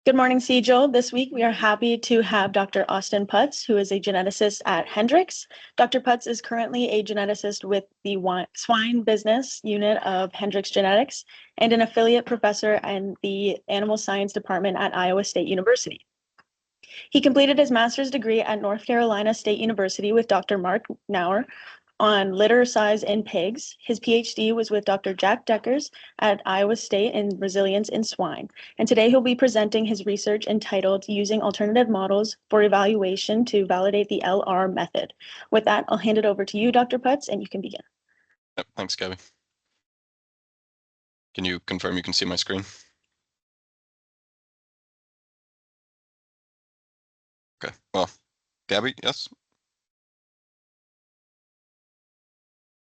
Good morning, CGIL. This week, we are happy to have Dr. Austin Putz, who is a geneticist at Hendrix. Dr. Putz is currently a geneticist with the swine business unit of Hendrix Genetics and an affiliate professor in the animal science department at Iowa State University. He completed his master's degree at North Carolina State University with Dr. Mark Nauer on litter size in pigs. His PhD was with Dr. Jack Deckers at Iowa State in resilience in swine. And today he'll be presenting his research entitled Using Alternative Models for Evaluation to Validate the LR Method. With that, I'll hand it over to you, Dr. Putz, and you can begin. Yep, thanks, Gabby. Can you confirm you can see my screen? Okay, well, Gabby, yes?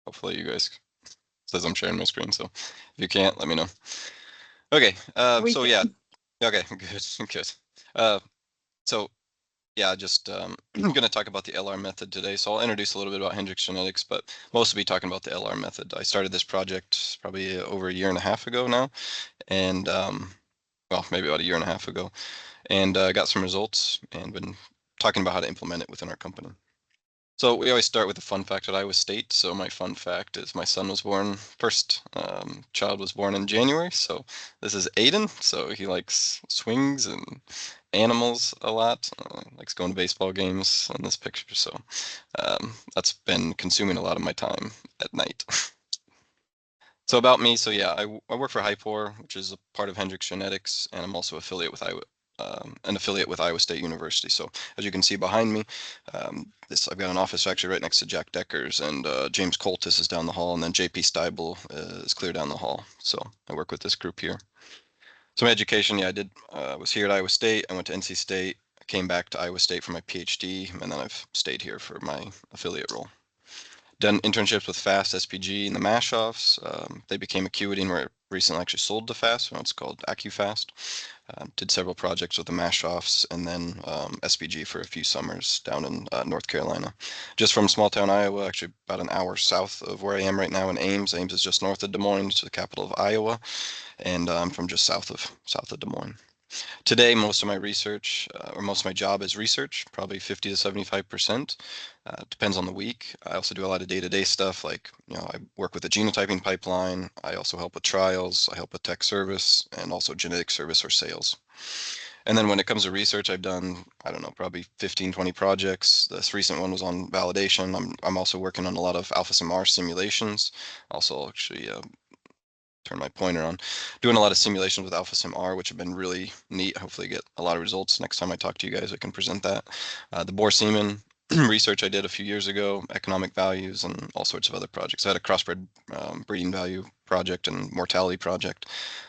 Hopefully you guys, it says I'm sharing my screen, so if you can't, let me know. Okay, so yeah, okay, good, good. So yeah, just I'm gonna talk about the LR method today. So I'll introduce a little bit about Hendrix Genetics, but mostly be talking about the LR method. I started this project probably over a year and a half ago now, and well, maybe about a year and a half ago, and got some results and been talking about how to implement it within our company. So we always start with a fun fact at Iowa State. So my fun fact is my son was born, first child was born in January. So this is Aiden. So he likes swings and animals a lot, likes going to baseball games in this picture. So that's been consuming a lot of my time at night. So about me, so yeah, I work for Hypor, which is a part of Hendrix Genetics, and I'm also affiliate with an affiliate with Iowa State University. So as you can see behind me, I've got an office actually right next to Jack Deckers, and James Coltis is down the hall, and then JP Steibel is clear down the hall. So I work with this group here. So my education, yeah, I was here at Iowa State. I went to NC State. I came back to Iowa State for my PhD, and then I've stayed here for my affiliate role. Done internships with FAST, SPG, and the MASH-offs. They became Acuity and were recently actually sold to FAST. Now it's called AccuFast. Did several projects with the MASH-offs and then SPG for a few summers down in North Carolina. Just from small town Iowa, actually about an hour south of where I am right now in Ames. Ames is just north of Des Moines, it's the capital of Iowa, and I'm from just south of Des Moines. Today, most of my research, or most of my job is research, probably 50 to 75%. Depends on the week. I also do a lot of day-to-day stuff, like, I work with the genotyping pipeline. I also help with trials. I help with tech service and also genetic service or sales. And then when it comes to research, I've done, I don't know, probably 15, 20 projects. This recent one was on validation. I'm also working on a lot of alpha-SIMR simulations. Also, actually, turn my pointer on, doing a lot of simulations with alpha-SIMR, which have been really neat. Hopefully get a lot of results. Next time I talk to you guys, I can present that. The boar semen research I did a few years ago, economic values, and all sorts of other projects. I had a crossbred breeding value project and mortality project,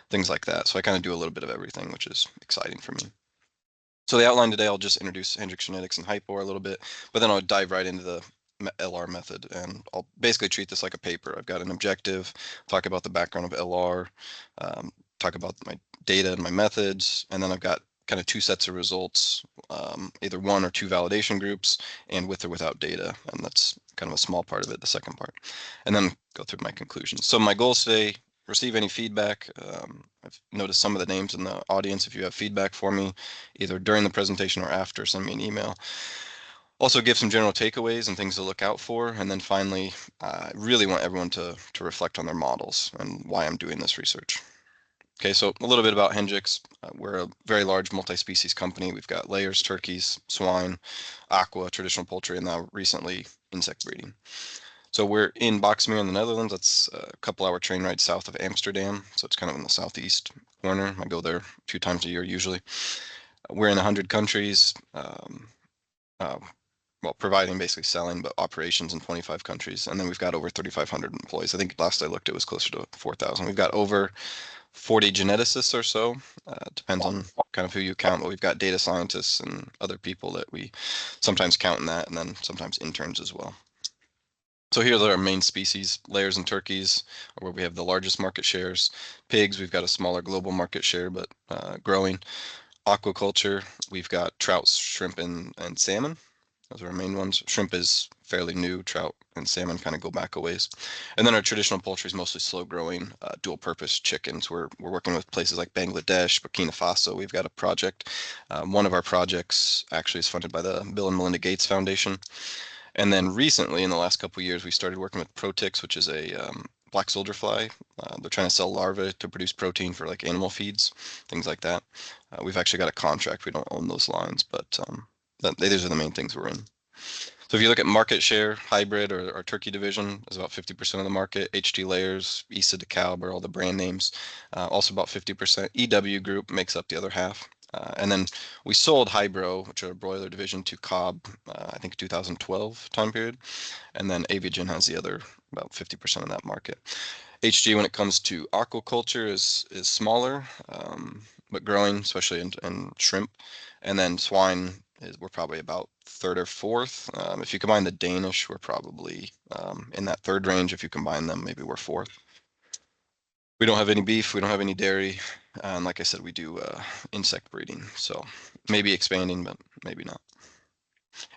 things like that. So I kind of do a little bit of everything, which is exciting for me. So the outline today, I'll just introduce Hendrix Genetics and Hypor a little bit, but then I'll dive right into the LR method, and I'll basically treat this like a paper. I've got an objective, talk about the background of LR, talk about my data and my methods, and then I've got kind of two sets of results, either one or two validation groups, and with or without data, and that's kind of a small part of it, the second part, and then go through my conclusions. So my goals today, receive any feedback. I've noticed some of the names in the audience. If you have feedback for me, either during the presentation or after, send me an email. Also give some general takeaways and things to look out for. And then finally, I really want everyone to reflect on their models and why I'm doing this research. Okay, so a little bit about Hendrix. We're a very large multi-species company. We've got layers, turkeys, swine, aqua, traditional poultry, and now recently insect breeding. So we're in Boxmeer in the Netherlands. That's a couple-hour train ride south of Amsterdam. So it's kind of in the southeast corner. I go there a few times a year usually. We're in 100 countries. Well, providing, basically selling, but operations in 25 countries. And then we've got over 3,500 employees. I think last I looked, it was closer to 4,000. We've got over 40 geneticists or so. Depends on kind of who you count, but we've got data scientists and other people that we sometimes count in that, and then sometimes interns as well. So here are our main species, layers and turkeys, where we have the largest market shares. Pigs, we've got a smaller global market share, but growing. Aquaculture, we've got trout, shrimp, and salmon. Those are our main ones. Shrimp is fairly new. Trout and salmon kind of go back a ways. And then our traditional poultry is mostly slow growing, dual purpose chickens. We're working with places like Bangladesh, Burkina Faso. We've got a project. One of our projects actually is funded by the Bill and Melinda Gates Foundation. And then recently, in the last couple of years, we started working with Protix, which is a black soldier fly. They're trying to sell larvae to produce protein for like animal feeds, things like that. We've actually got a contract. We don't own those lines, but these are the main things we're in. So if you look at market share, hybrid or our turkey division is about 50% of the market. HT Layers, ESA DeKalb, all the brand names, also about 50%. EW Group makes up the other half. And then we sold Hybro, which are a broiler division, to Cobb, I think 2012 time period. And then Aviagen has the other about 50% of that market. HG, when it comes to aquaculture, is smaller, but growing, especially in shrimp. And then swine we're probably about third or fourth. If you combine the Danish, we're probably in that third range. If you combine them, maybe we're fourth. We don't have any beef. We don't have any dairy. And like I said, we do insect breeding. So maybe expanding, but maybe not.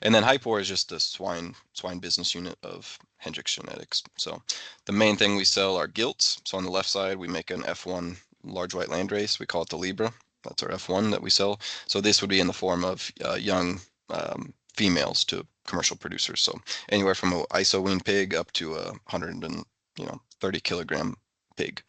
And then Hypor is just the swine business unit of Hendrix Genetics. So the main thing we sell are gilts. So on the left side, we make an F1 large white landrace. We call it the Libra. That's our F1 that we sell. So this would be in the form of young females to commercial producers. So anywhere from an ISO weaned pig up to a 130 kilogram pig.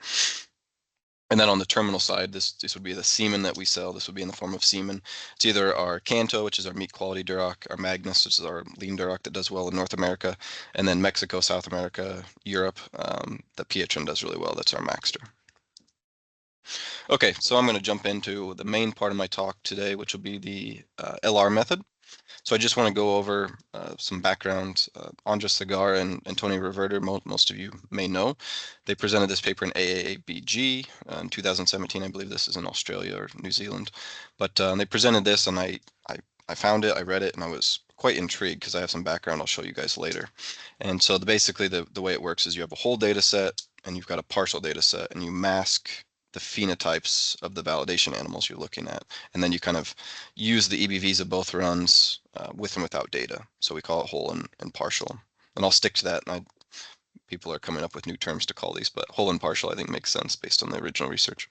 And then on the terminal side, this would be the semen that we sell. This would be in the form of semen. It's either our Canto, which is our meat quality Duroc, our Magnus, which is our lean Duroc that does well in North America, and then Mexico, South America, Europe, the Pietrin does really well. That's our Maxter. Okay, so I'm going to jump into the main part of my talk today, which will be the LR method. So I just want to go over some background. Andres Segar and Tony Reverter, most of you may know. They presented this paper in AAABG in 2017. I believe this is in Australia or New Zealand. But they presented this, and I found it, I read it, and I was quite intrigued because I have some background I'll show you guys later. And so basically the way it works is you have a whole data set, and you've got a partial data set, and you mask the phenotypes of the validation animals you're looking at. And then you kind of use the EBVs of both runs with and without data. So we call it whole and partial. And I'll stick to that. And people are coming up with new terms to call these, but whole and partial I think makes sense based on the original research.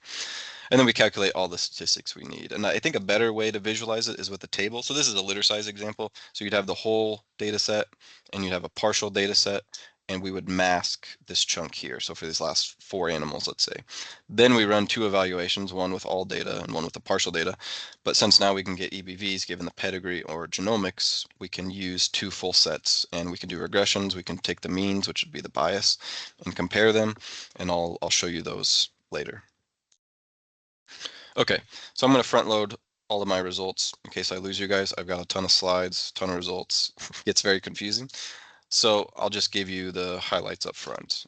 And then we calculate all the statistics we need. And I think a better way to visualize it is with a table. So this is a litter size example. So you'd have the whole data set and you'd have a partial data set, and we would mask this chunk here. So for these last 4 animals, let's say. Then we run 2 evaluations, one with all data and one with the partial data. But since now we can get EBVs given the pedigree or genomics, we can use 2 full sets, and we can do regressions. We can take the means, which would be the bias, and compare them. And I'll show you those later. Okay, so I'm going to front load all of my results in case I lose you guys. I've got a ton of slides, ton of results. It gets very confusing. So I'll just give you the highlights up front.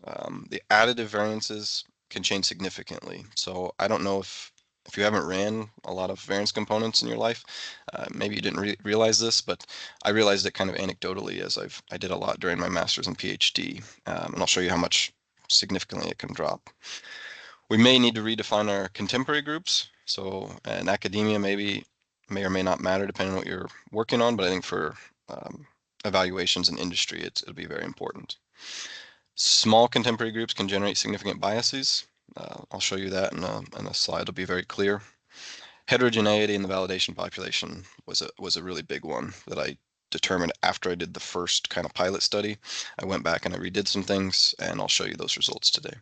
The additive variances can change significantly. So I don't know if you haven't ran a lot of variance components in your life, maybe you didn't realize this, but I realized it kind of anecdotally as I did a lot during my master's and PhD, and I'll show you how much significantly it can drop. We may need to redefine our contemporary groups. So in academia, may or may not matter depending on what you're working on, but I think for evaluations in industry, it'll be very important. Small contemporary groups can generate significant biases. I'll show you that in a slide. It'll be very clear. Heterogeneity in the validation population was a really big one that I determined after I did the first kind of pilot study. I went back and I redid some things, and I'll show you those results today.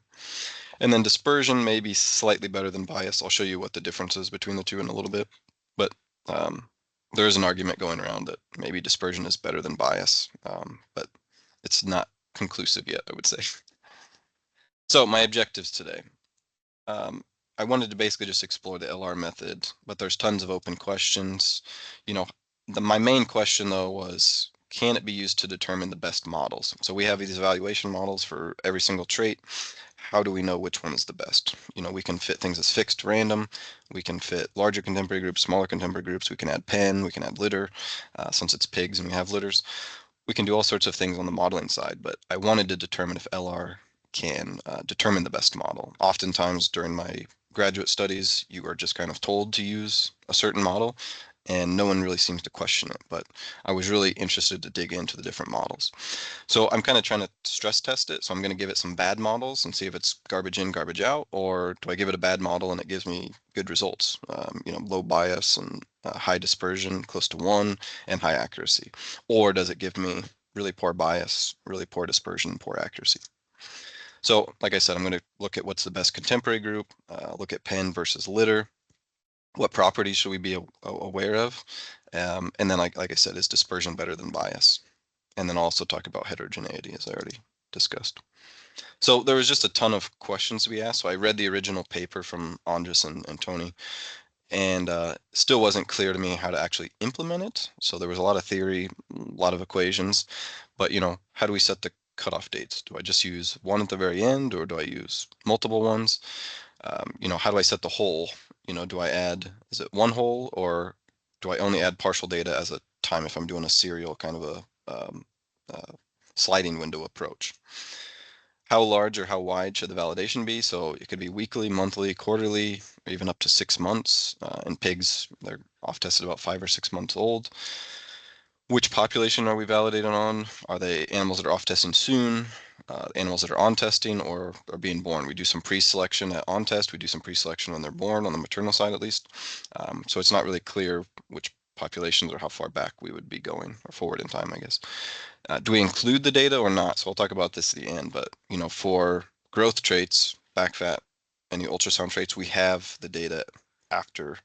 And then dispersion may be slightly better than bias. I'll show you what the difference is between the two in a little bit, but there is an argument going around that maybe dispersion is better than bias, but it's not conclusive yet, I would say. So my objectives today. I wanted to basically just explore the LR method, but there's tons of open questions. My main question though was, can it be used to determine the best models? So we have these evaluation models for every single trait. How do we know which one is the best? We can fit things as fixed, random. We can fit larger contemporary groups, smaller contemporary groups. We can add pen, we can add litter, since it's pigs and we have litters. We can do all sorts of things on the modeling side, but I wanted to determine if LR can determine the best model. Oftentimes during my graduate studies, you are just kind of told to use a certain model, and no one really seems to question it, but I was really interested to dig into the different models. So I'm kind of trying to stress test it. So I'm going to give it some bad models and see if it's garbage in, garbage out, or do I give it a bad model and it gives me good results? Low bias and high dispersion, close to 1, and high accuracy. Or does it give me really poor bias, really poor dispersion, poor accuracy? So like I said, I'm going to look at what's the best contemporary group, look at pen versus litter, what properties should we be aware of, and then like I said, is dispersion better than bias? And then also talk about heterogeneity, as I already discussed. So there was just a ton of questions to be asked. So I read the original paper from Andres and Tony, and still wasn't clear to me how to actually implement it. So there was a lot of theory, a lot of equations, but how do we set the cutoff dates? Do I just use one at the very end, or do I use multiple ones? How do I set the hole? Do I add, is it one hole, or do I only add partial data as a time if I'm doing a serial kind of a sliding window approach? How large or how wide should the validation be? So it could be weekly, monthly, quarterly, or even up to 6 months. In pigs, they're off tested about 5 or 6 months old. Which population are we validating on? Are they animals that are off testing soon, animals that are on testing, or are being born? We do some pre-selection at on test. We do some pre-selection when they're born, on the maternal side at least. So it's not really clear which populations or how far back we would be going, or forward in time, I guess. Do we include the data or not? So we'll talk about this at the end, but for growth traits, back fat, any ultrasound traits, we have the data after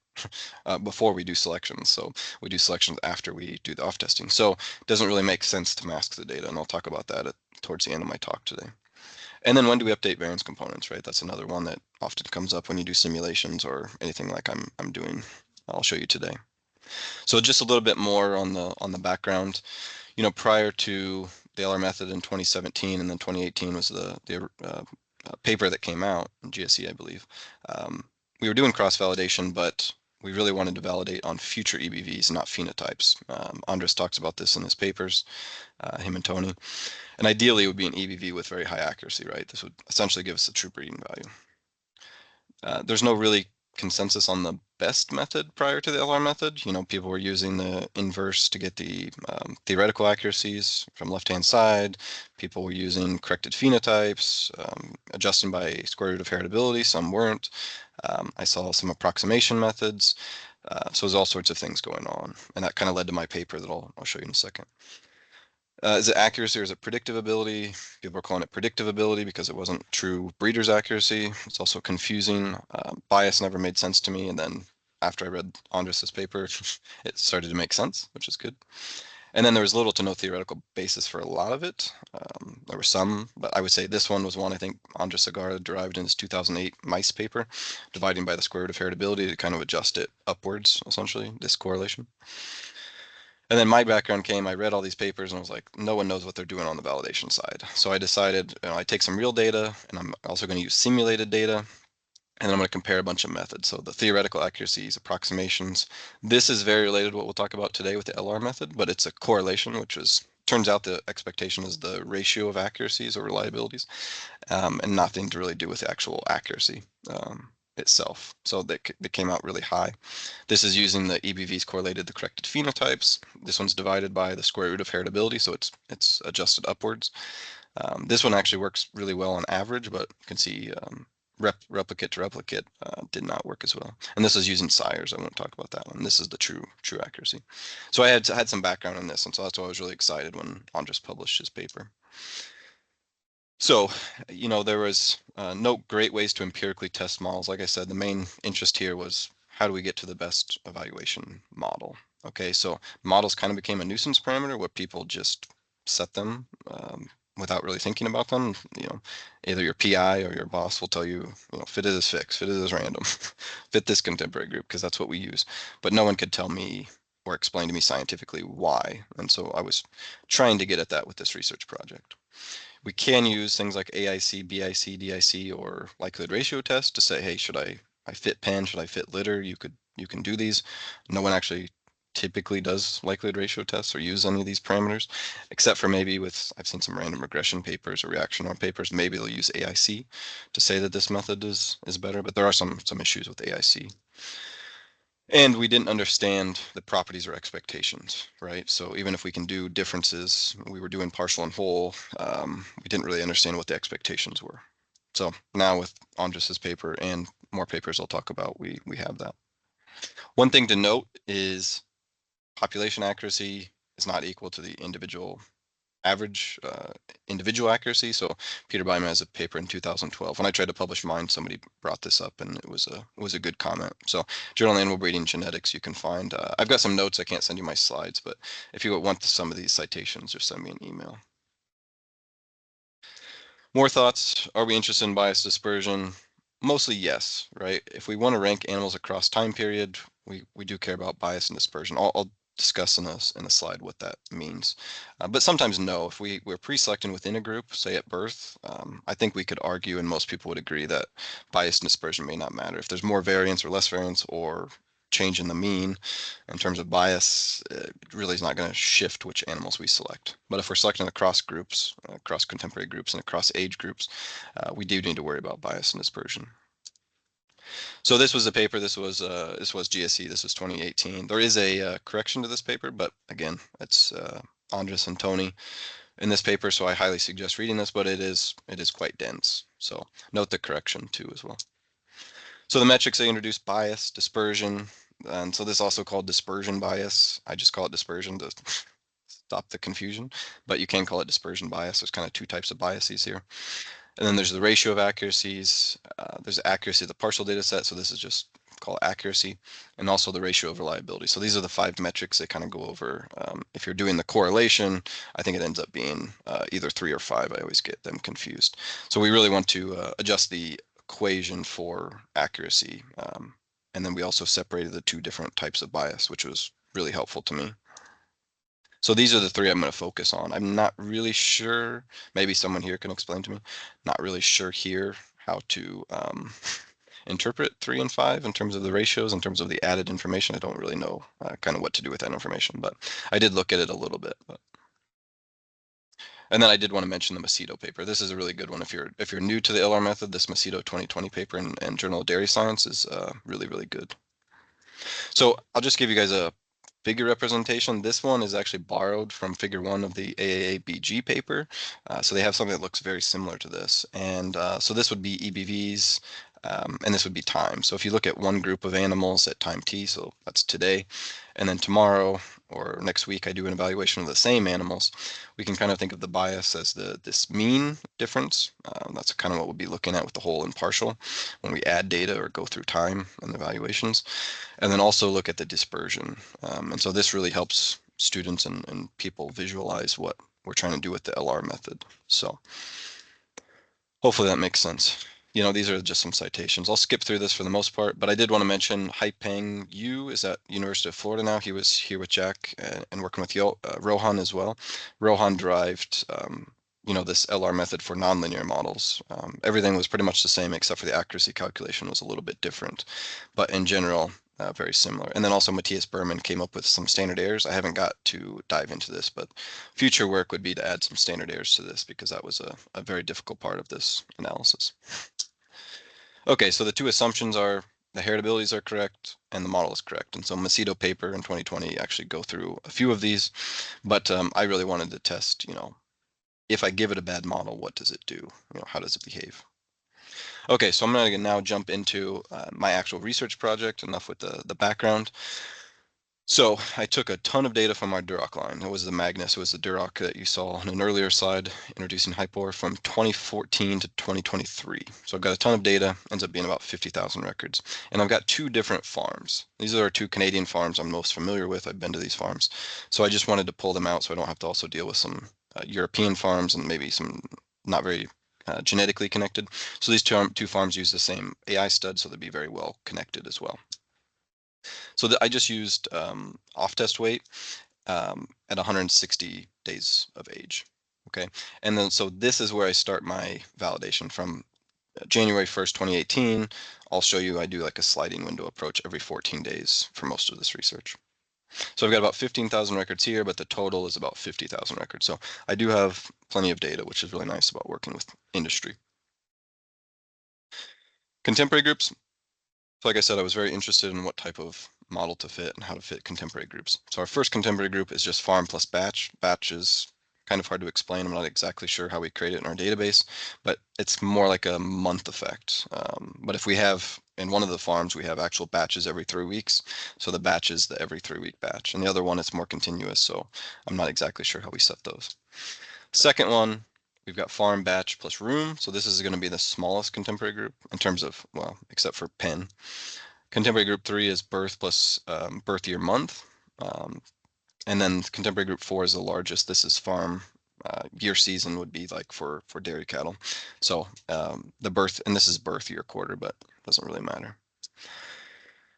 before we do selections. So we do selections after we do the off testing. So it doesn't really make sense to mask the data, and I'll talk about that towards the end of my talk today. And then when do we update variance components, right? That's another one that often comes up when you do simulations or anything like I'm doing. I'll show you today. So just a little bit more on the background. Prior to the LR method in 2017, and then 2018 was the paper that came out in GSE, I believe. We were doing cross-validation, but we really wanted to validate on future EBVs, not phenotypes. Andres talks about this in his papers, him and Tony. And ideally, it would be an EBV with very high accuracy, right? This would essentially give us a true breeding value. There's no really consensus on the best method prior to the LR method. People were using the inverse to get the theoretical accuracies from left-hand side. People were using corrected phenotypes, adjusting by square root of heritability. Some weren't. I saw some approximation methods. So there's all sorts of things going on. And that kind of led to my paper that I'll show you in a second. Is it accuracy or is it predictive ability? People are calling it predictive ability because it wasn't true breeder's accuracy. It's also confusing. Bias never made sense to me. And then after I read Andres' paper, it started to make sense, which is good. And then there was little to no theoretical basis for a lot of it. There were some, but I would say this one was one I think Andres Segarra derived in his 2008 mice paper, dividing by the square root of heritability to kind of adjust it upwards, essentially, this correlation. And then my background came, I read all these papers and I was like, no one knows what they're doing on the validation side. So I decided, I take some real data and I'm also going to use simulated data, and then I'm going to compare a bunch of methods. So the theoretical accuracies, approximations. This is very related to what we'll talk about today with the LR method, but it's a correlation, which turns out the expectation is the ratio of accuracies or reliabilities, and nothing to really do with the actual accuracy itself. So they came out really high. This is using the EBVs correlated to corrected phenotypes. This one's divided by the square root of heritability, so it's adjusted upwards. This one actually works really well on average, but you can see replicate to replicate did not work as well. And this is using sires. I won't talk about that one. This is the true accuracy. So I had some background on this, and so that's why I was really excited when Andres published his paper. So, there was no great ways to empirically test models. Like I said, the main interest here was how do we get to the best evaluation model? Okay, so models kind of became a nuisance parameter where people just set them without really thinking about them. Either your PI or your boss will tell you, fit it as fixed, fit it as random, fit this contemporary group, because that's what we use. But no one could tell me or explain to me scientifically why. And so I was trying to get at that with this research project. We can use things like AIC, BIC, DIC, or likelihood ratio test to say, hey, should I fit pen? Should I fit litter? You can do these. No one actually typically does likelihood ratio tests or use any of these parameters, except for maybe I've seen some random regression papers or reaction arm papers. Maybe they'll use AIC to say that this method is better, but there are some issues with AIC. And we didn't understand the properties or expectations, right? So even if we can do differences, we were doing partial and whole, we didn't really understand what the expectations were. So now with Andres's paper and more papers I'll talk about, we have that. One thing to note is population accuracy is not equal to the individual average individual accuracy. So Peter Byman has a paper in 2012. When I tried to publish mine, somebody brought this up, and it was a good comment. So Journal of Animal Breeding Genetics, you can find. I've got some notes. I can't send you my slides, but if you want some of these citations, just send me an email. More thoughts? Are we interested in bias dispersion? Mostly yes, right? If we want to rank animals across time period, we do care about bias and dispersion. I'll discuss in a slide what that means. But sometimes no. If we're pre-selecting within a group, say at birth, I think we could argue, and most people would agree, that bias and dispersion may not matter. If there's more variance or less variance or change in the mean in terms of bias, it really is not going to shift which animals we select. But if we're selecting across groups, across contemporary groups and across age groups, we do need to worry about bias and dispersion. So this was a paper, this was GSE, this was 2018. There is a correction to this paper, but again, it's Andres and Tony in this paper, so I highly suggest reading this, but it is quite dense. So note the correction too as well. So the metrics, they introduce bias, dispersion, and so this is also called dispersion bias. I just call it dispersion to stop the confusion, but you can call it dispersion bias. There's kind of two types of biases here. And then there's the ratio of accuracies. There's accuracy of the partial data set, so this is just called accuracy, and also the ratio of reliability. So these are the 5 metrics that kind of go over. If you're doing the correlation, I think it ends up being either 3 or 5. I always get them confused. So we really want to adjust the equation for accuracy. And then we also separated the 2 different types of bias, which was really helpful to me. So these are the 3 I'm going to focus on. I'm not really sure, maybe someone here can explain to me, not really sure here how to interpret 3 and 5 in terms of the ratios, in terms of the added information. I don't really know kind of what to do with that information, but I did look at it a little bit. And then I did want to mention the Macedo paper. This is a really good one. If you're new to the LR method, this Macedo 2020 paper in Journal of Dairy Science is really, really good. So I'll just give you guys a figure representation. This one is actually borrowed from figure 1 of the AAABG paper. So they have something that looks very similar to this. And so this would be EBVs, and this would be time. So if you look at one group of animals at time t, so that's today, and then tomorrow or next week I do an evaluation of the same animals, we can kind of think of the bias as this mean difference. That's kind of what we'll be looking at with the whole and partial when we add data or go through time and evaluations. And then also look at the dispersion. And so this really helps students and people visualize what we're trying to do with the LR method. So hopefully that makes sense. You know, these are just some citations. I'll skip through this for the most part, but I did want to mention Haipeng Yu is at University of Florida now. He was here with Jack and working with Rohan as well. Rohan derived, you know, this LR method for nonlinear models. Everything was pretty much the same except for the accuracy calculation was a little bit different, but in general, very similar. And then also Matthias Berman came up with some standard errors. I haven't got to dive into this, but future work would be to add some standard errors to this because that was a very difficult part of this analysis. Okay, so the 2 assumptions are the heritabilities are correct and the model is correct. And so Macedo paper in 2020 actually go through a few of these, but I really wanted to test, you know, if I give it a bad model, what does it do? You know, how does it behave? Okay, so I'm going to now jump into my actual research project, enough with the background. So I took a ton of data from our Duroc line. It was the Magnus, it was the Duroc that you saw on an earlier slide introducing Hypor from 2014 to 2023. So I've got a ton of data, ends up being about 50,000 records. And I've got 2 different farms. These are 2 Canadian farms I'm most familiar with. I've been to these farms. So I just wanted to pull them out so I don't have to also deal with some European farms and maybe some not very genetically connected. So these 2 farms use the same AI stud, so they'd be very well connected as well. So I just used off-test weight at 160 days of age. Okay, and then so this is where I start my validation from January 1st, 2018. I'll show you I do like a sliding window approach every 14 days for most of this research. So I've got about 15,000 records here, but the total is about 50,000 records. So I do have plenty of data, which is really nice about working with industry. Contemporary groups. So like I said, I was very interested in what type of model to fit and how to fit contemporary groups. So our first contemporary group is just farm plus batch. Batch is kind of hard to explain. I'm not exactly sure how we create it in our database, but it's more like a month effect. But if we have, in one of the farms, we have actual batches every 3 weeks. So the batch is the every 3-week batch. And the other one, it's more continuous. So I'm not exactly sure how we set those. Second one, we've got farm batch plus room. So this is going to be the smallest contemporary group in terms of, well, except for pen. Contemporary group 3 is birth plus birth year month. And then contemporary group 4 is the largest. This is farm. Year season would be like for dairy cattle. So the birth, and this is birth year quarter, but doesn't really matter.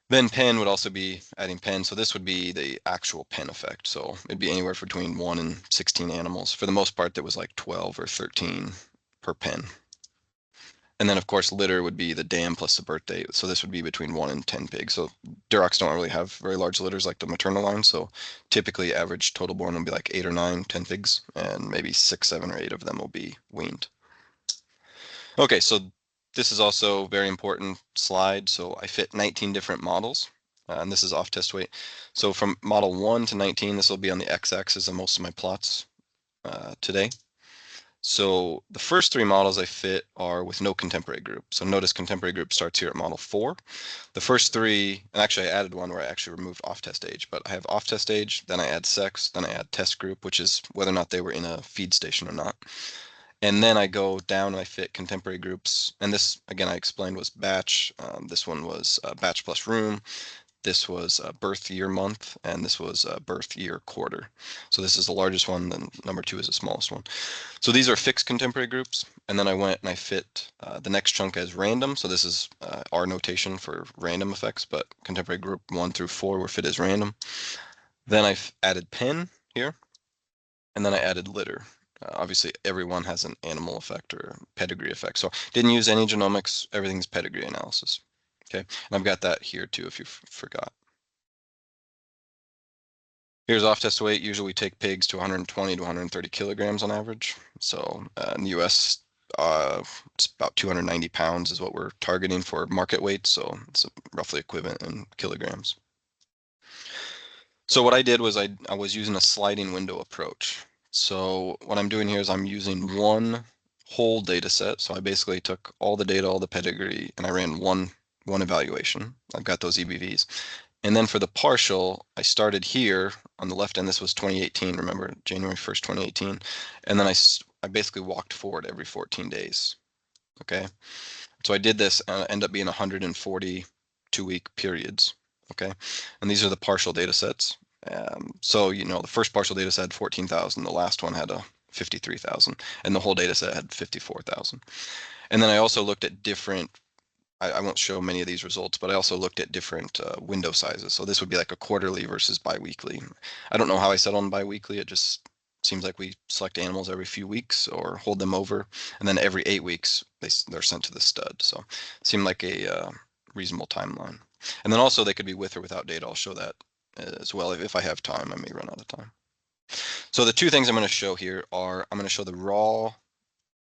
Then pen would also be adding pen. So this would be the actual pen effect. So it'd be anywhere between 1 and 16 animals. For the most part, there was like 12 or 13 per pen. And then of course litter would be the dam plus the birth date. So this would be between 1 and 10 pigs. So Durocs don't really have very large litters like the maternal line. So typically average total born will be like 8 or 9, 10 pigs, and maybe 6, 7, or 8 of them will be weaned. Okay, so this is also a very important slide. So I fit 19 different models, and this is off test weight. So from model 1 to 19, this will be on the x-axis of most of my plots today. So the first 3 models I fit are with no contemporary group. So notice contemporary group starts here at model 4. The first 3, and actually I added one where I actually removed off-test age, but I have off-test age, then I add sex, then I add test group, which is whether or not they were in a feed station or not. And then I go down and I fit contemporary groups. And this, again, I explained was batch. This one was batch plus room. This was birth year month, and this was birth year quarter. So this is the largest one, then number 2 is the smallest one. So these are fixed contemporary groups, and then I went and I fit the next chunk as random. So this is our notation for random effects, but contemporary group 1 through 4 were fit as random. Then I've added pen here, and then I added litter. Obviously, everyone has an animal effect or pedigree effect. So didn't use any genomics, everything's pedigree analysis. Okay, and I've got that here too if you forgot. Here's off-test weight. Usually we take pigs to 120 to 130 kilograms on average. So in the US, it's about 290 pounds is what we're targeting for market weight. So it's roughly equivalent in kilograms. So what I did was I was using a sliding window approach. So what I'm doing here is I'm using one whole data set. So I basically took all the data, all the pedigree, and I ran one evaluation. I've got those EBVs. And then for the partial, I started here on the left end. This was 2018, remember, January 1st, 2018. And then I basically walked forward every 14 days. Okay. So I did this and it ended up being 140 2-week periods. Okay. And these are the partial data sets. So, you know, the first partial data set had 14,000. The last one had 53,000. And the whole data set had 54,000. And then I also looked at different I won't show many of these results, but I also looked at different window sizes. So this would be like a quarterly versus biweekly. I don't know how I settle on biweekly. It just seems like we select animals every few weeks or hold them over, and then every 8 weeks they're sent to the stud. So it seemed like a reasonable timeline. And then also they could be with or without data. I'll show that as well. If I have time, I may run out of time. So the 2 things I'm going to show here are I'm going to show the raw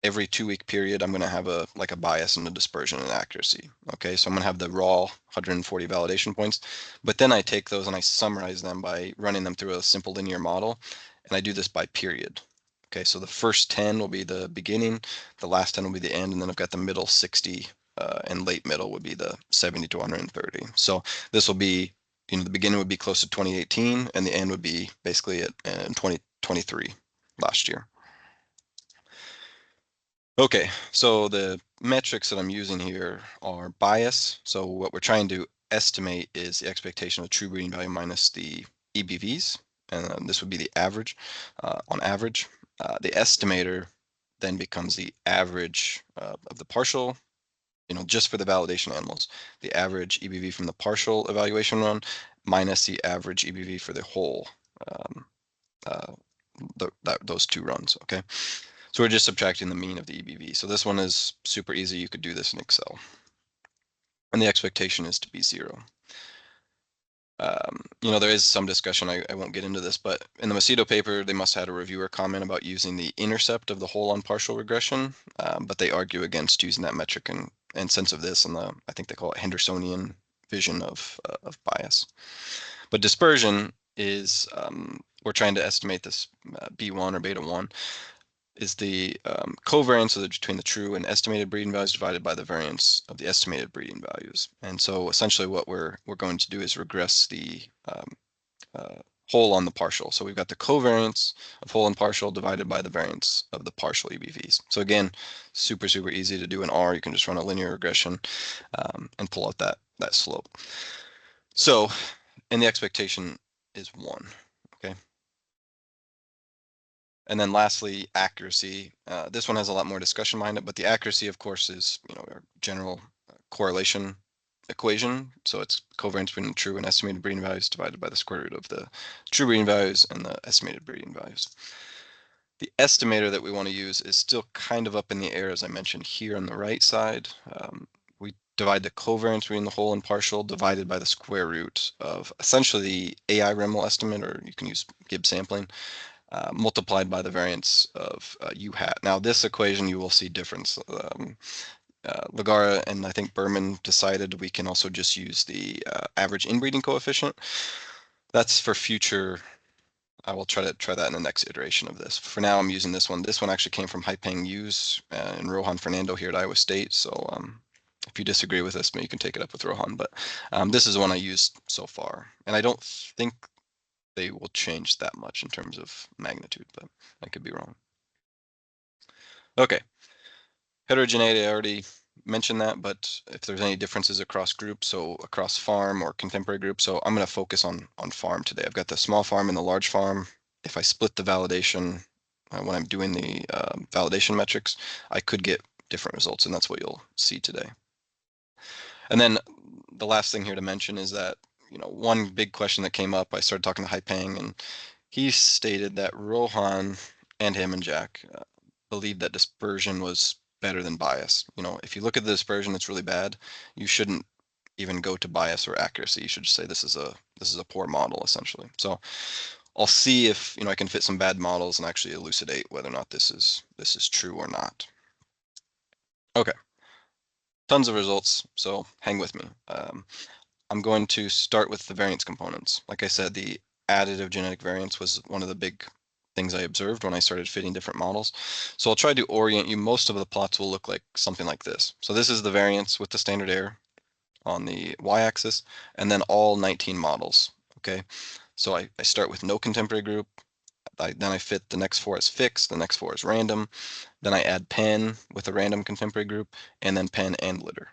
every 2-week period, I'm going to have a bias in the dispersion and accuracy. Okay, so I'm going to have the raw 140 validation points, but then I take those and I summarize them by running them through a simple linear model, and I do this by period. Okay, so the first 10 will be the beginning, the last 10 will be the end, and then I've got the middle 60 and late middle would be the 70 to 130. So this will be, you know, the beginning would be close to 2018, and the end would be basically at 2023 last year. Okay, so the metrics that I'm using here are bias. So what we're trying to estimate is the expectation of true breeding value minus the EBVs, and this would be the average on average. The estimator then becomes the average of the partial, you know, just for the validation animals, the average EBV from the partial evaluation run minus the average EBV for the whole, those 2 runs, okay? So we're just subtracting the mean of the EBV. So this one is super easy. You could do this in Excel. And the expectation is to be 0. You know, there is some discussion, I won't get into this, but in the Macedo paper, they must have had a reviewer comment about using the intercept of the whole on partial regression, but they argue against using that metric in sense of this, and I think they call it Hendersonian vision of bias. But dispersion is, we're trying to estimate this B1 or beta 1 is the covariance between the true and estimated breeding values divided by the variance of the estimated breeding values. And so essentially what we're going to do is regress the whole on the partial. So we've got the covariance of whole and partial divided by the variance of the partial EBVs. So again, super easy to do in R. You can just run a linear regression and pull out that slope. So, and the expectation is 1, okay? And then lastly, accuracy. This one has a lot more discussion behind it, but the accuracy, of course, is our general correlation equation. So it's covariance between the true and estimated breeding values divided by the square root of the true breeding values and the estimated breeding values. The estimator that we want to use is still kind of up in the air, as I mentioned here on the right side. We divide the covariance between the whole and partial divided by the square root of essentially the AI Rimmel estimate, or you can use Gibbs sampling, multiplied by the variance of U hat. Now this equation you will see difference. Lagara and I think Berman decided we can also just use the average inbreeding coefficient. That's for future. I will try that in the next iteration of this. For now, I'm using this one. This one actually came from Haipeng Yu's and Rohan Fernando here at Iowa State. So if you disagree with this, maybe you can take it up with Rohan. But this is the one I used so far, and I don't think they will change that much in terms of magnitude, but I could be wrong. Okay. Heterogeneity, I already mentioned that, but if there's any differences across groups, so across farm or contemporary groups, so I'm going to focus on farm today. I've got the small farm and the large farm. If I split the validation when I'm doing the validation metrics, I could get different results, and that's what you'll see today. And then the last thing here to mention is that, one big question that came up, I started talking to Haipeng, and he stated that Rohan and him and Jack believed that dispersion was better than bias. If you look at the dispersion, it's really bad. You shouldn't even go to bias or accuracy. You should just say this is a poor model, essentially. So I'll see if I can fit some bad models and actually elucidate whether or not this is true or not. Okay, tons of results, so hang with me. I'm going to start with the variance components. Like I said, the additive genetic variance was one of the big things I observed when I started fitting different models. So I'll try to orient you. Most of the plots will look like something like this. So this is the variance with the standard error on the y-axis, and then all 19 models. Okay, so I start with no contemporary group. Then I fit the next 4 as fixed, the next 4 as random. Then I add pen with a random contemporary group, and then pen and litter.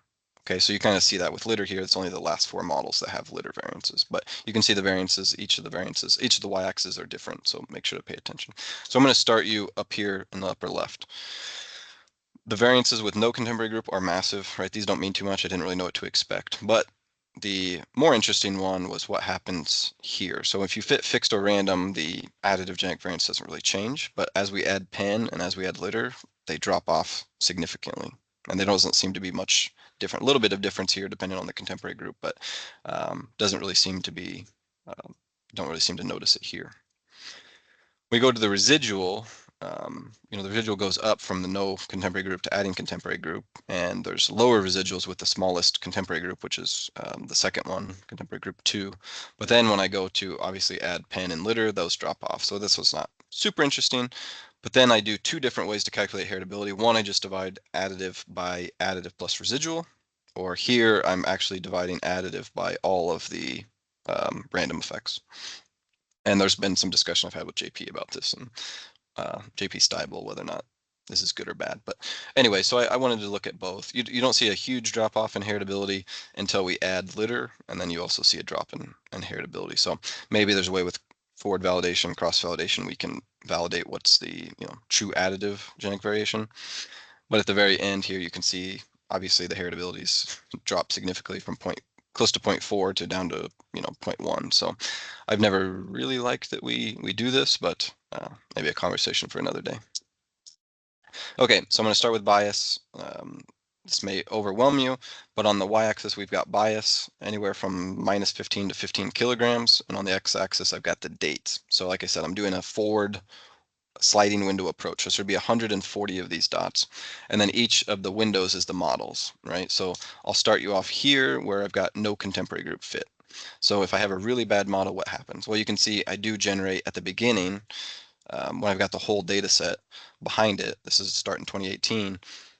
Okay, so you kind of see that with litter here. It's only the last 4 models that have litter variances, but you can see the variances, each of the y-axes are different, so make sure to pay attention. So I'm going to start you up here in the upper left. The variances with no contemporary group are massive, right? These don't mean too much. I didn't really know what to expect, but the more interesting one was what happens here. So if you fit fixed or random, the additive genetic variance doesn't really change, but as we add pen and as we add litter, they drop off significantly, and there doesn't seem to be much different. A little bit of difference here depending on the contemporary group, but doesn't really seem to be, don't really seem to notice it here. We go to the residual. The residual goes up from the no contemporary group to adding contemporary group, and there's lower residuals with the smallest contemporary group, which is the second one, contemporary group 2. But then when I go to obviously add pen and litter, those drop off. So this was not super interesting. But then I do 2 different ways to calculate heritability. One, I just divide additive by additive plus residual, or here I'm actually dividing additive by all of the random effects. And there's been some discussion I've had with JP about this, and JP Steibel, whether or not this is good or bad. But anyway, so I wanted to look at both. You don't see a huge drop off in heritability until we add litter, and then you also see a drop in heritability. So maybe there's a way with forward validation, cross validation, we can validate what's the true additive genetic variation. But at the very end here, you can see obviously the heritabilities drop significantly from close to 0.4 to down to 0.1. So I've never really liked that we do this, but maybe a conversation for another day. Okay, so I'm going to start with bias. This may overwhelm you, but on the y-axis we've got bias anywhere from -15 to 15 kilograms, and on the x-axis I've got the date. So like I said, I'm doing a forward sliding window approach. So there'd be 140 of these dots, and then each of the windows is the models, right? So I'll start you off here where I've got no contemporary group fit. So if I have a really bad model, what happens? Well, you can see I do generate at the beginning, when I've got the whole data set behind it, this is start in 2018,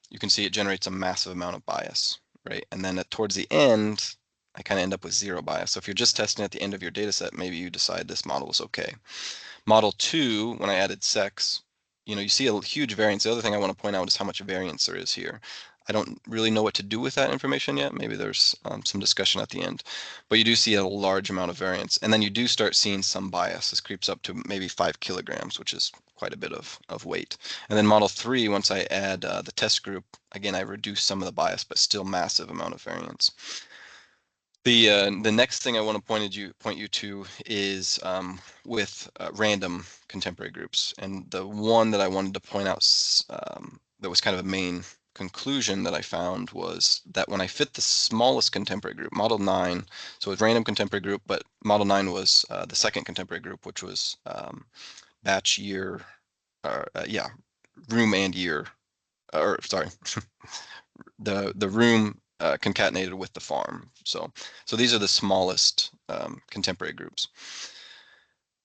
you can see it generates a massive amount of bias, right? And then towards the end, I kind of end up with zero bias. So if you're just testing at the end of your data set, maybe you decide this model is okay. Model 2, when I added sex, you see a huge variance. The other thing I want to point out is how much variance there is here. I don't really know what to do with that information yet. Maybe there's some discussion at the end, but you do see a large amount of variance. And then you do start seeing some bias. This creeps up to maybe 5 kilograms, which is quite a bit of weight. And then model 3, once I add the test group, again, I reduce some of the bias, but still massive amount of variance. The next thing I want to point you to is with random contemporary groups, and the one that I wanted to point out that was kind of a main conclusion that I found was that when I fit the smallest contemporary group, model 9, so it's random contemporary group, but model 9 was the second contemporary group, which was batch year, room and year, or sorry, the room concatenated with the farm. So these are the smallest contemporary groups.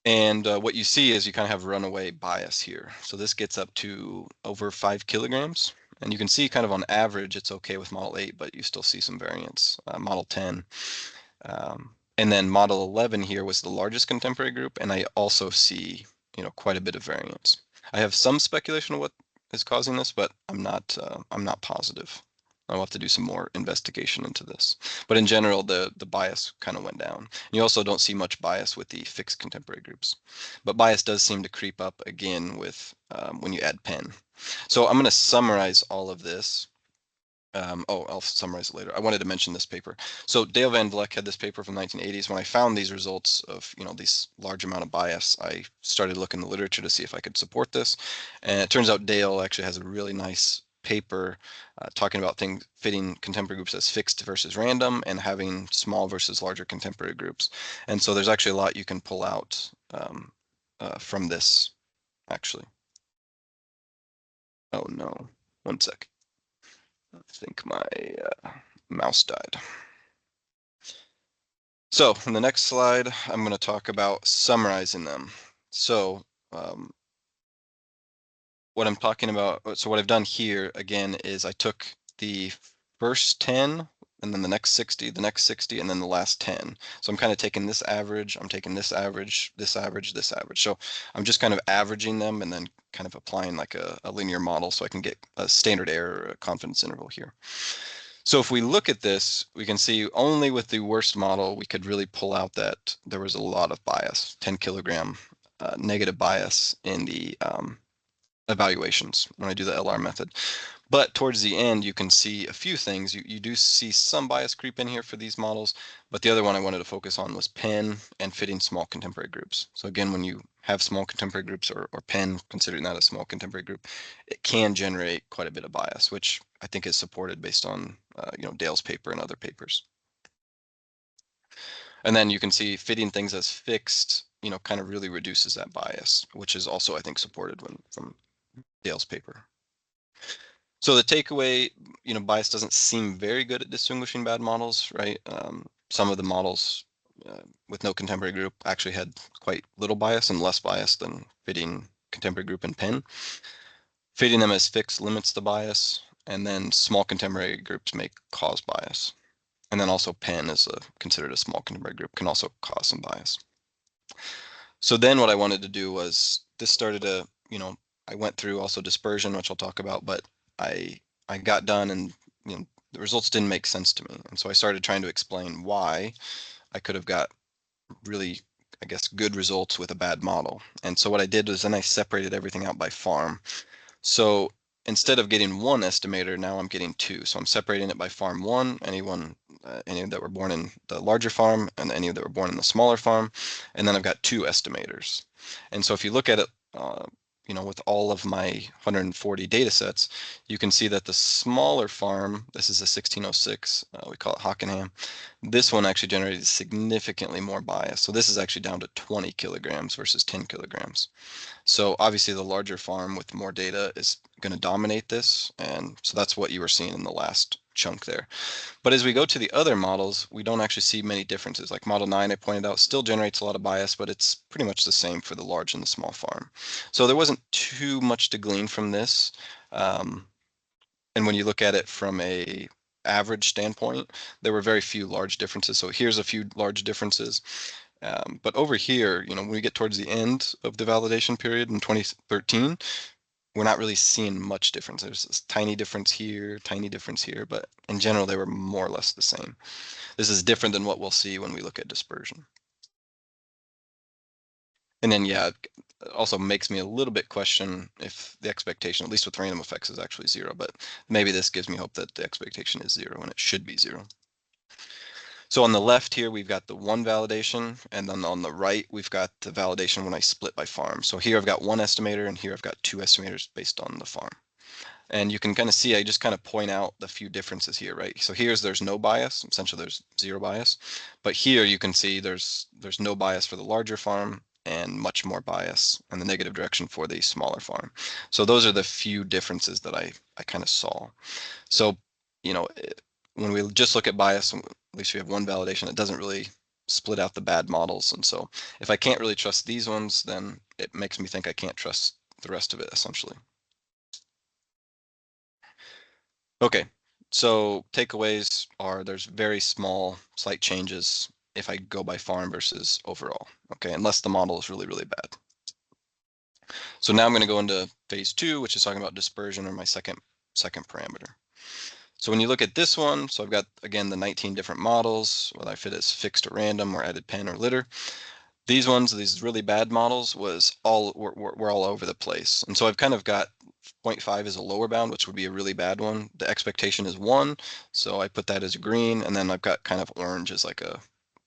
And what you see is you kind of have runaway bias here. So this gets up to over 5 kilograms. And you can see kind of on average, it's okay with model 8, but you still see some variance. Model 10. And then model 11 here was the largest contemporary group. And I also see, quite a bit of variance. I have some speculation of what is causing this, but I'm not positive. I'll have to do some more investigation into this. But in general, the bias kind of went down. And you also don't see much bias with the fixed contemporary groups. But bias does seem to creep up again with when you add pen. So I'm going to summarize all of this. I'll summarize it later. I wanted to mention this paper. So Dale Van Vleck had this paper from the 1980s. When I found these results of, these large amount of bias, I started looking in the literature to see if I could support this. And it turns out Dale actually has a really nice paper talking about things fitting contemporary groups as fixed versus random and having small versus larger contemporary groups. And so there's actually a lot you can pull out from this, actually. Oh no, one sec. I think my mouse died. So in the next slide, I'm going to talk about summarizing them. So what I'm talking about, so what I've done here again is I took the first 10 and then the next 60, the next 60, and then the last 10. So I'm kind of taking this average, I'm taking this average, this average, this average. So I'm just kind of averaging them and then kind of applying like a linear model so I can get a standard error, a confidence interval here. So if we look at this, we can see only with the worst model, we could really pull out that there was a lot of bias, 10 kilogram negative bias in the evaluations when I do the LR method. But towards the end, you can see a few things. You do see some bias creep in here for these models, but the other one I wanted to focus on was pen and fitting small contemporary groups. So again, when you have small contemporary groups or pen, considering that a small contemporary group, it can generate quite a bit of bias, which I think is supported based on Dale's paper and other papers. And then you can see fitting things as fixed, kind of really reduces that bias, which is also, I think, supported from Dale's paper. So the takeaway, bias doesn't seem very good at distinguishing bad models, right? Some of the models with no contemporary group actually had quite little bias and less bias than fitting contemporary group and pen. Fitting them as fixed limits the bias, and then small contemporary groups may cause bias. And then also pen is considered a small contemporary group, can also cause some bias. So then what I wanted to do was, this started to, I went through also dispersion, which I'll talk about, but I got done and the results didn't make sense to me. And so I started trying to explain why I could have got really, I guess, good results with a bad model. And so what I did was then I separated everything out by farm. So instead of getting one estimator, now I'm getting two. So I'm separating it by farm 1, any that were born in the larger farm and any that were born in the smaller farm. And then I've got 2 estimators. And so if you look at it with all of my 140 data sets, you can see that the smaller farm, this is a 1606, we call it Hockenham. This one actually generated significantly more bias. So this is actually down to 20 kilograms versus 10 kilograms. So obviously the larger farm with more data is going to dominate this. And so that's what you were seeing in the last chunk there. But as we go to the other models, we don't actually see many differences. Like model 9, I pointed out, still generates a lot of bias, but it's pretty much the same for the large and the small farm. So there wasn't too much to glean from this. And when you look at it from a average standpoint, there were very few large differences. So here's a few large differences. But over here, when we get towards the end of the validation period in 2013, we're not really seeing much difference. There's this tiny difference here, but in general, they were more or less the same. This is different than what we'll see when we look at dispersion. And then, yeah, it also makes me a little bit question if the expectation, at least with random effects, is actually 0, but maybe this gives me hope that the expectation is 0 and it should be 0. So on the left here, we've got the one validation, and then on the right, we've got the validation when I split by farm. So here I've got one estimator, and here I've got two estimators based on the farm. And you can kind of see, I just kind of point out the few differences here, right? So there's no bias, essentially there's 0 bias. But here you can see there's no bias for the larger farm and much more bias in the negative direction for the smaller farm. So those are the few differences that I kind of saw. So, when we just look at bias, at least we have one validation, it doesn't really split out the bad models. And so if I can't really trust these ones, then it makes me think I can't trust the rest of it, essentially. Okay, so takeaways are there's very small, slight changes if I go by farm versus overall, okay, unless the model is really, really bad. So now I'm going to go into phase 2, which is talking about dispersion, or my second parameter. So when you look at this one, so I've got, again, the 19 different models, whether I fit as fixed or random or added pen or litter. These really bad models were all over the place. And so I've kind of got 0.5 as a lower bound, which would be a really bad one. The expectation is 1, so I put that as a green, and then I've got kind of orange as like a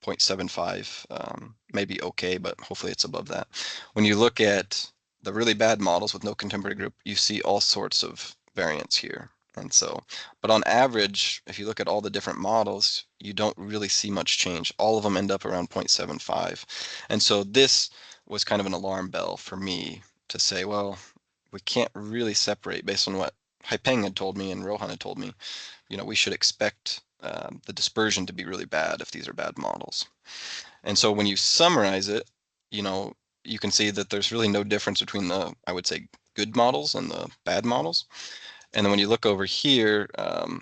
0.75, maybe okay, but hopefully it's above that. When you look at the really bad models with no contemporary group, you see all sorts of variance here. And so, but on average, if you look at all the different models, you don't really see much change. All of them end up around 0.75. And so this was kind of an alarm bell for me to say, well, we can't really separate based on what Haipeng had told me and Rohan had told me. We should expect the dispersion to be really bad if these are bad models. And so when you summarize it, you can see that there's really no difference between the, I would say, good models and the bad models. And then when you look over here,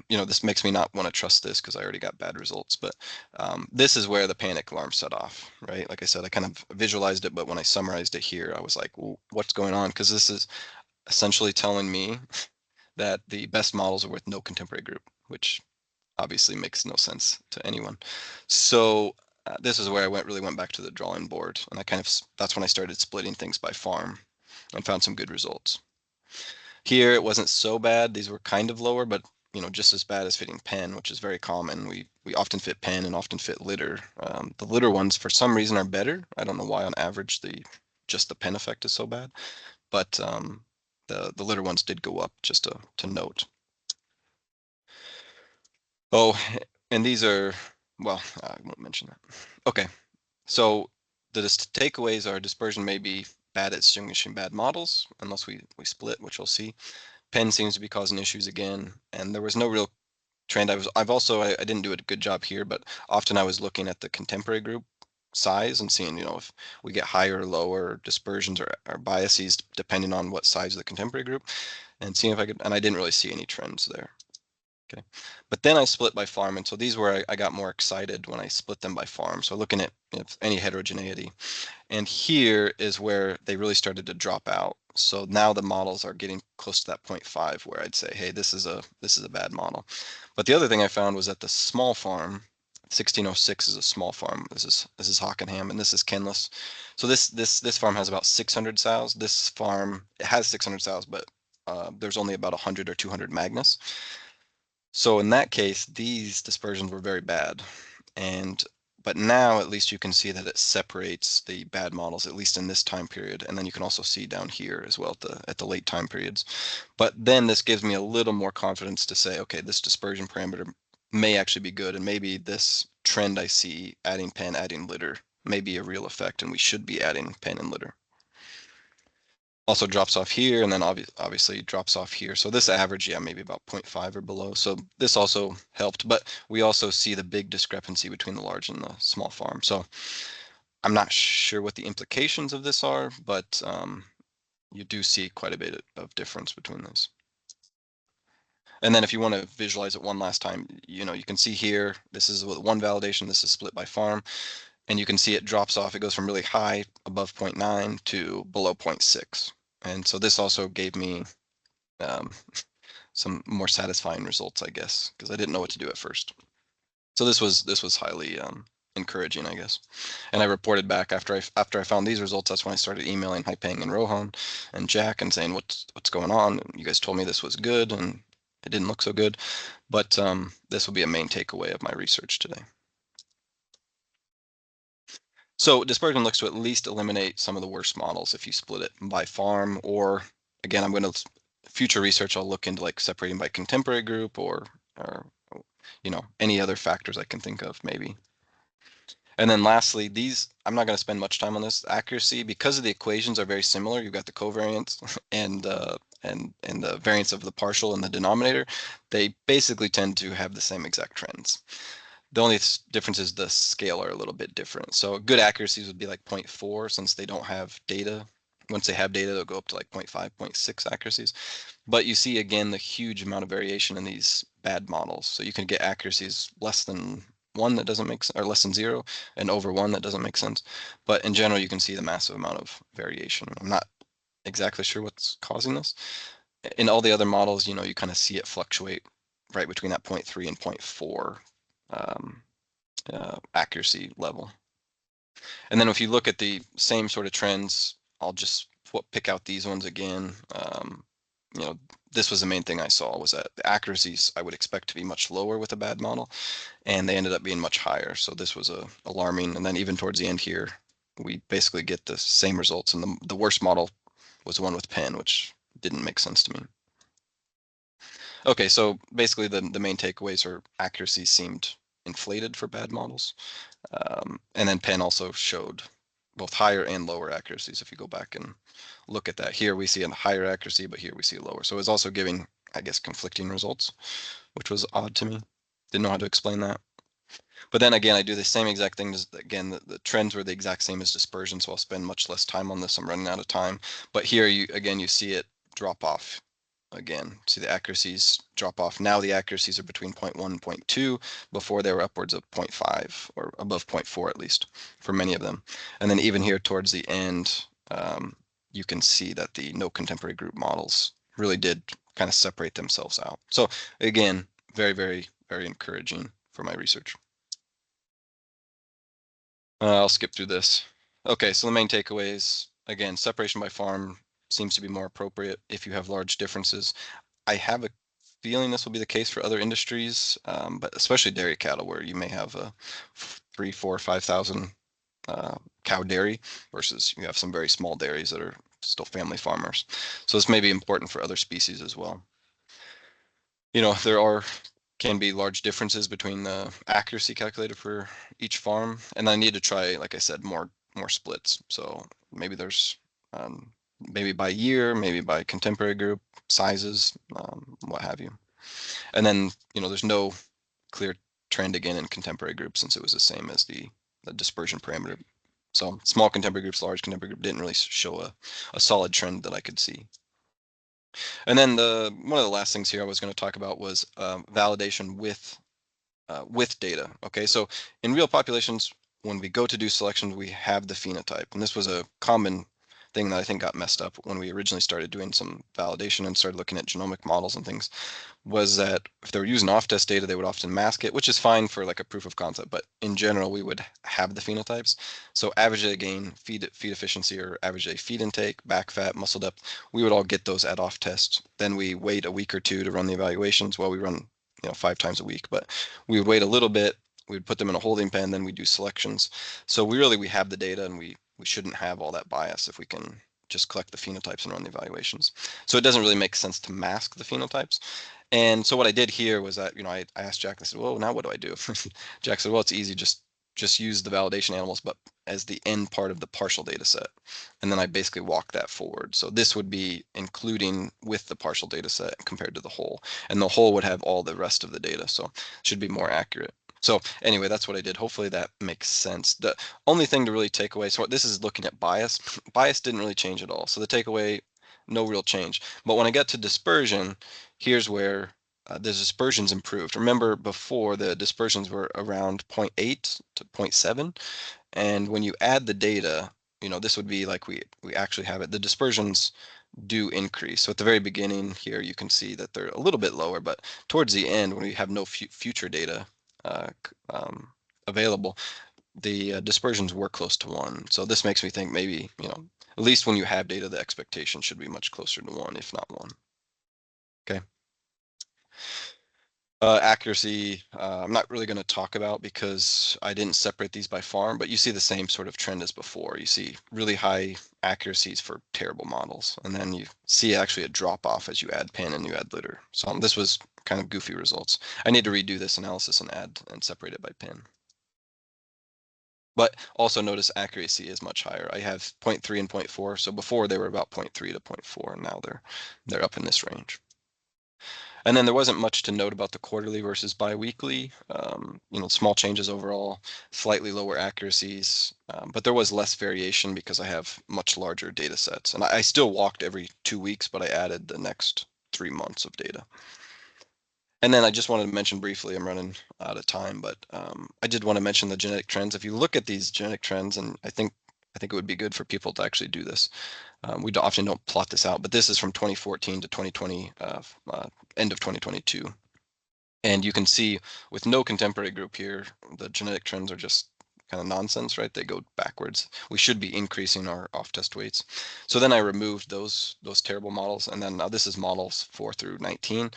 this makes me not want to trust this because I already got bad results. But this is where the panic alarm set off, right? Like I said, I kind of visualized it, but when I summarized it here, I was like, well, what's going on? Because this is essentially telling me that the best models are with no contemporary group, which obviously makes no sense to anyone. So this is where I really went back to the drawing board, and that's when I started splitting things by farm and found some good results. Here it wasn't so bad. These were kind of lower, but just as bad as fitting pen, which is very common. We often fit pen and often fit litter. The litter ones, for some reason, are better. I don't know why on average just the pen effect is so bad, but the litter ones did go up, just to note. Oh, and these are, well, I won't mention that. Okay, so the takeaways are dispersion may be bad at distinguishing bad models unless we split, which we'll see. Pen seems to be causing issues again, and there was no real trend. I didn't do a good job here, but often I was looking at the contemporary group size and seeing, if we get higher or lower dispersions or biases depending on what size of the contemporary group, and seeing if I could, and I didn't really see any trends there. Okay, but then I split by farm, and so these were I got more excited when I split them by farm. So looking at any heterogeneity, and here is where they really started to drop out. So now the models are getting close to that 0.5 where I'd say, hey, this is a bad model. But the other thing I found was that the small farm, 1606 is a small farm. This is Hockenham, and this is Kenless. So this farm has about 600 sows. This farm, it has 600 sows, but there's only about 100 or 200 Magnus. So in that case, these dispersions were very bad. And But now at least you can see that it separates the bad models, at least in this time period. And then you can also see down here as well at the late time periods. But then this gives me a little more confidence to say, okay, this dispersion parameter may actually be good, and maybe this trend I see, adding pen, adding litter, may be a real effect, and we should be adding pen and litter. Also drops off here, and then obviously drops off here. So this average, yeah, maybe about 0.5 or below. So this also helped, but we also see the big discrepancy between the large and the small farm. So I'm not sure what the implications of this are, but you do see quite a bit of difference between those. And then if you want to visualize it one last time, you can see here, this is one validation, this is split by farm, and you can see it drops off. It goes from really high above 0.9 to below 0.6. And so this also gave me some more satisfying results, I guess, because I didn't know what to do at first. So this was highly encouraging, I guess. And I reported back after I found these results. That's when I started emailing Haipeng and Rohan and Jack and saying what's going on. You guys told me this was good, and it didn't look so good. But this will be a main takeaway of my research today. So dispersion looks to at least eliminate some of the worst models if you split it by farm, or again, I'm going to future research. I'll look into like separating by contemporary group or any other factors I can think of maybe. And then lastly, these, I'm not going to spend much time on this. Accuracy, because of the equations are very similar. You've got the covariance and the variance of the partial in the denominator. They basically tend to have the same exact trends. The only difference is the scale are a little bit different. So good accuracies would be like 0.4 since they don't have data. Once they have data, they'll go up to like 0.5, 0.6 accuracies. But you see again the huge amount of variation in these bad models. So you can get accuracies less than 1 that doesn't make sense, or less than 0, and over 1 that doesn't make sense. But in general, you can see the massive amount of variation. I'm not exactly sure what's causing this. In all the other models, you kind of see it fluctuate right between that 0.3 and 0.4 accuracy level. And then if you look at the same sort of trends, I'll just pick out these ones again. This was the main thing I saw, was that the accuracies I would expect to be much lower with a bad model, and they ended up being much higher. So this was alarming. And then even towards the end here, we basically get the same results. And the worst model was the one with pen, which didn't make sense to me. Okay, so basically the main takeaways are accuracy seemed inflated for bad models. And then pen also showed both higher and lower accuracies. If you go back and look at that, here we see a higher accuracy, but here we see a lower. So it's also giving, I guess, conflicting results, which was odd to me. Didn't know how to explain that. But then again, I do the same exact thing. Again, the trends were the exact same as dispersion, so I'll spend much less time on this. I'm running out of time. But here, you see it drop off again. See the accuracies drop off. Now the accuracies are between 0.1 and 0.2. Before they were upwards of 0.5 or above 0.4 at least for many of them. And then even here towards the end, you can see that the no contemporary group models really did kind of separate themselves out. So again, very, very, very encouraging for my research. I'll skip through this. Okay, so the main takeaways, again, separation by farm seems to be more appropriate if you have large differences. I have a feeling this will be the case for other industries, but especially dairy cattle, where you may have a 3, 4, 5,000 cow dairy versus you have some very small dairies that are still family farmers. So this may be important for other species as well. There can be large differences between the accuracy calculated for each farm, and I need to try, like I said, more splits. So maybe there's maybe by year, maybe by contemporary group sizes, what have you. And then there's no clear trend again in contemporary group since it was the same as the dispersion parameter. So small contemporary groups, large contemporary group didn't really show a solid trend that I could see. And then one of the last things here I was going to talk about was validation with data. Okay, so in real populations, when we go to do selections, we have the phenotype, and this was a common thing that I think got messed up when we originally started doing some validation and started looking at genomic models and things, was that if they were using off-test data, they would often mask it, which is fine for like a proof of concept, but in general, we would have the phenotypes. So average day gain, feed efficiency, or average day feed intake, back fat, muscle depth, we would all get those at off-test. Then we wait a week or two to run the evaluations. Well, we run 5 times a week, but we would wait a little bit, we'd put them in a holding pen, then we do selections. So we have the data, and we shouldn't have all that bias if we can just collect the phenotypes and run the evaluations. So it doesn't really make sense to mask the phenotypes. And so what I did here was that, I asked Jack, I said, well, now what do I do? Jack said, well, it's easy, just use the validation animals, but as the end part of the partial data set. And then I basically walk that forward. So this would be including with the partial data set compared to the whole. And the whole would have all the rest of the data. So it should be more accurate. So anyway, that's what I did. Hopefully that makes sense. The only thing to really take away, so this is looking at bias. Bias didn't really change at all. So the takeaway, no real change. But when I get to dispersion, here's where the dispersions improved. Remember before, the dispersions were around 0.8 to 0.7. And when you add the data, this would be like we actually have it. The dispersions do increase. So at the very beginning here, you can see that they're a little bit lower, but towards the end, when we have no future data available, the dispersions were close to 1. So this makes me think maybe, at least when you have data, the expectation should be much closer to 1, if not 1. Okay. Accuracy, I'm not really going to talk about because I didn't separate these by farm, but you see the same sort of trend as before. You see really high accuracies for terrible models, and then you see actually a drop off as you add pen and you add litter. So this was kind of goofy results. I need to redo this analysis and add and separate it by pen. But also notice accuracy is much higher. I have 0.3 and 0.4. So before they were about 0.3 to 0.4, and now they're up in this range. And then there wasn't much to note about the quarterly versus biweekly. Small changes overall, slightly lower accuracies, but there was less variation because I have much larger data sets. And I still walked every 2 weeks, but I added the next 3 months of data. And then I just wanted to mention briefly, I'm running out of time, but I did want to mention the genetic trends. If you look at these genetic trends, and I think it would be good for people to actually do this. We often don't plot this out, but this is from 2014 to 2020, end of 2022. And you can see with no contemporary group here, the genetic trends are just kind of nonsense, right? They go backwards. We should be increasing our off-test weights. So then I removed those terrible models, and then now this is models 4 through 19.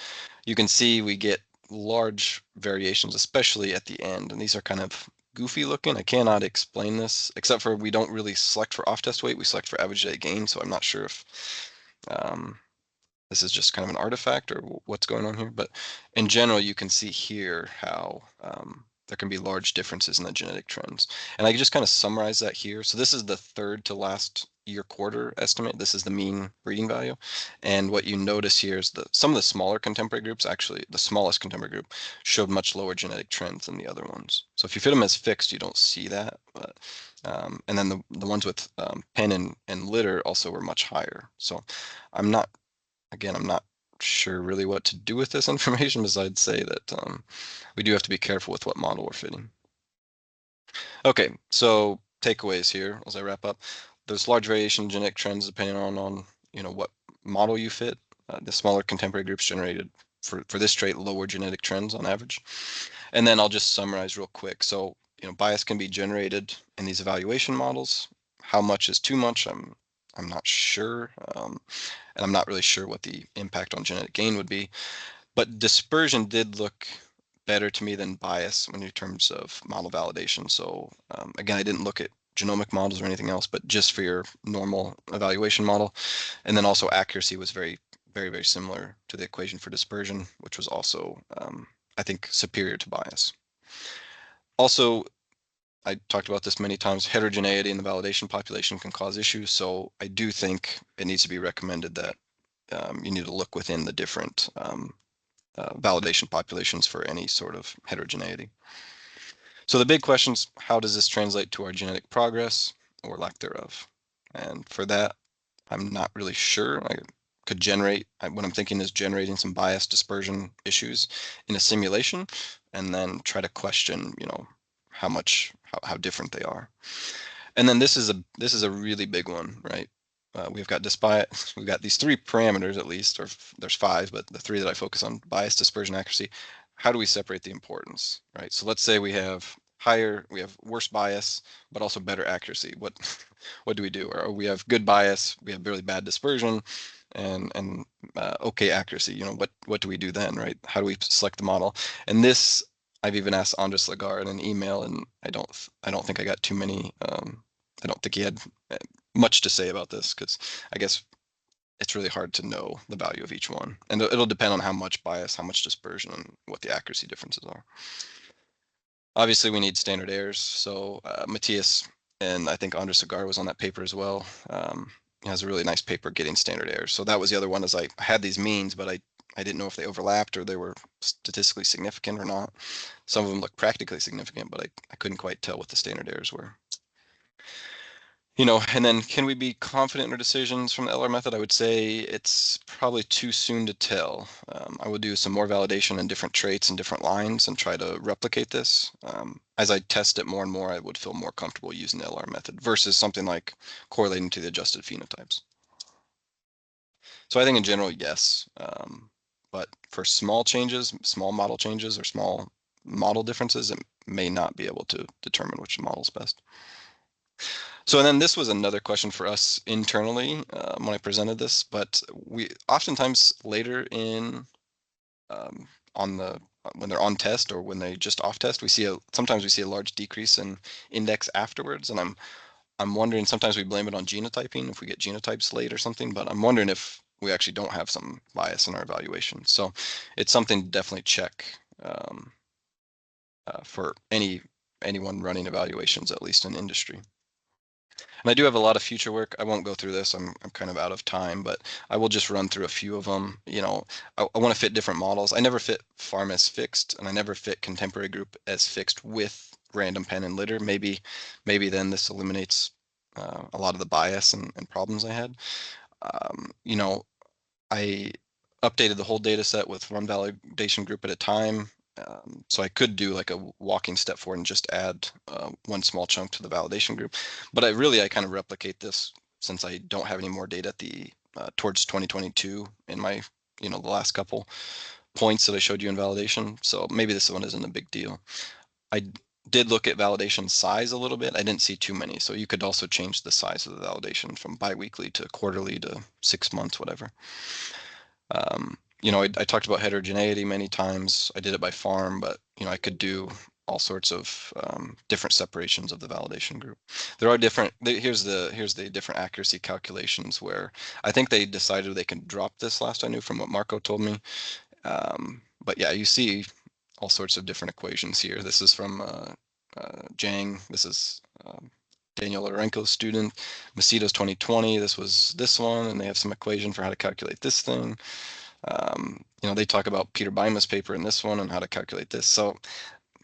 You can see we get large variations, especially at the end, and these are kind of goofy looking. I cannot explain this, except for we don't really select for off-test weight, we select for average day gain, so I'm not sure if this is just kind of an artifact or what's going on here. But in general, you can see here how there can be large differences in the genetic trends. And I just kind of summarize that here. So this is the third to last year quarter estimate. This is the mean breeding value. And what you notice here is that some of the smaller contemporary groups, actually the smallest contemporary group, showed much lower genetic trends than the other ones. So if you fit them as fixed, you don't see that. But and then the ones with pen and litter also were much higher. So I'm not sure really what to do with this information besides say that we do have to be careful with what model we're fitting. Okay, so takeaways here as I wrap up. There's large variation in genetic trends depending on what model you fit. The smaller contemporary groups generated for this trait lower genetic trends on average. And then I'll just summarize real quick. So bias can be generated in these evaluation models. How much is too much? I'm not sure. And I'm not really sure what the impact on genetic gain would be. But dispersion did look better to me than bias in terms of model validation. So again, I didn't look at genomic models or anything else, but just for your normal evaluation model. And then also accuracy was very, very, very similar to the equation for dispersion, which was also, I think, superior to bias. Also, I talked about this many times, heterogeneity in the validation population can cause issues. So I do think it needs to be recommended that you need to look within the different validation populations for any sort of heterogeneity. So the big questions, how does this translate to our genetic progress or lack thereof? And for that, I'm not really sure. I could generate, what I'm thinking is generating some bias dispersion issues in a simulation and then try to question, how different they are. And then this is a really big one, right? We've got these 3 parameters at least, or there's 5, but the 3 that I focus on: bias, dispersion, accuracy. How do we separate the importance, right? So let's say we have worse bias, but also better accuracy. What do we do? Or we have good bias, we have really bad dispersion, and okay accuracy. What do we do then, right? How do we select the model? And this I've even asked Andres Lagar in an email, and I don't think I got too many. I don't think he had much to say about this, because I guess it's really hard to know the value of each one, and it'll depend on how much bias, how much dispersion, and what the accuracy differences are. Obviously, we need standard errors. So Matthias and I think Andres Lagar was on that paper as well. He has a really nice paper getting standard errors. So that was the other one. Is I had these means, but I didn't know if they overlapped or they were statistically significant or not. Some of them looked practically significant, but I couldn't quite tell what the standard errors were. And then can we be confident in our decisions from the LR method? I would say it's probably too soon to tell. I would do some more validation in different traits and different lines and try to replicate this. As I test it more and more, I would feel more comfortable using the LR method versus something like correlating to the adjusted phenotypes. So I think in general, yes. But for small changes, small model changes or small model differences, it may not be able to determine which model is best. So then this was another question for us internally when I presented this, but we oftentimes later in when they're on test or when they just off test, sometimes we see a large decrease in index afterwards, and I'm wondering, sometimes we blame it on genotyping if we get genotypes late or something, but I'm wondering if we actually don't have some bias in our evaluation. So it's something to definitely check for anyone running evaluations, at least in industry. And I do have a lot of future work. I won't go through this. I'm kind of out of time, but I will just run through a few of them. I want to fit different models. I never fit farm as fixed, and I never fit contemporary group as fixed with random pen and litter. Maybe then this eliminates a lot of the bias and problems I had. I updated the whole data set with one validation group at a time. So I could do like a walking step forward and just add one small chunk to the validation group. But I kind of replicate this since I don't have any more data at the towards 2022 in my, the last couple points that I showed you in validation. So maybe this one isn't a big deal. I did look at validation size a little bit. I didn't see too many. So you could also change the size of the validation from biweekly to quarterly to 6 months, whatever. I talked about heterogeneity many times. I did it by farm, but I could do all sorts of different separations of the validation group. There are different. Here's the different accuracy calculations where I think they decided they can drop this last I knew from what Marco told me. But yeah, you see all sorts of different equations here. This is from Jang. This is Daniel Lorenko's student. Macedo's 2020. This was this one, and they have some equation for how to calculate this thing. They talk about Peter Bima's paper in this one and how to calculate this. So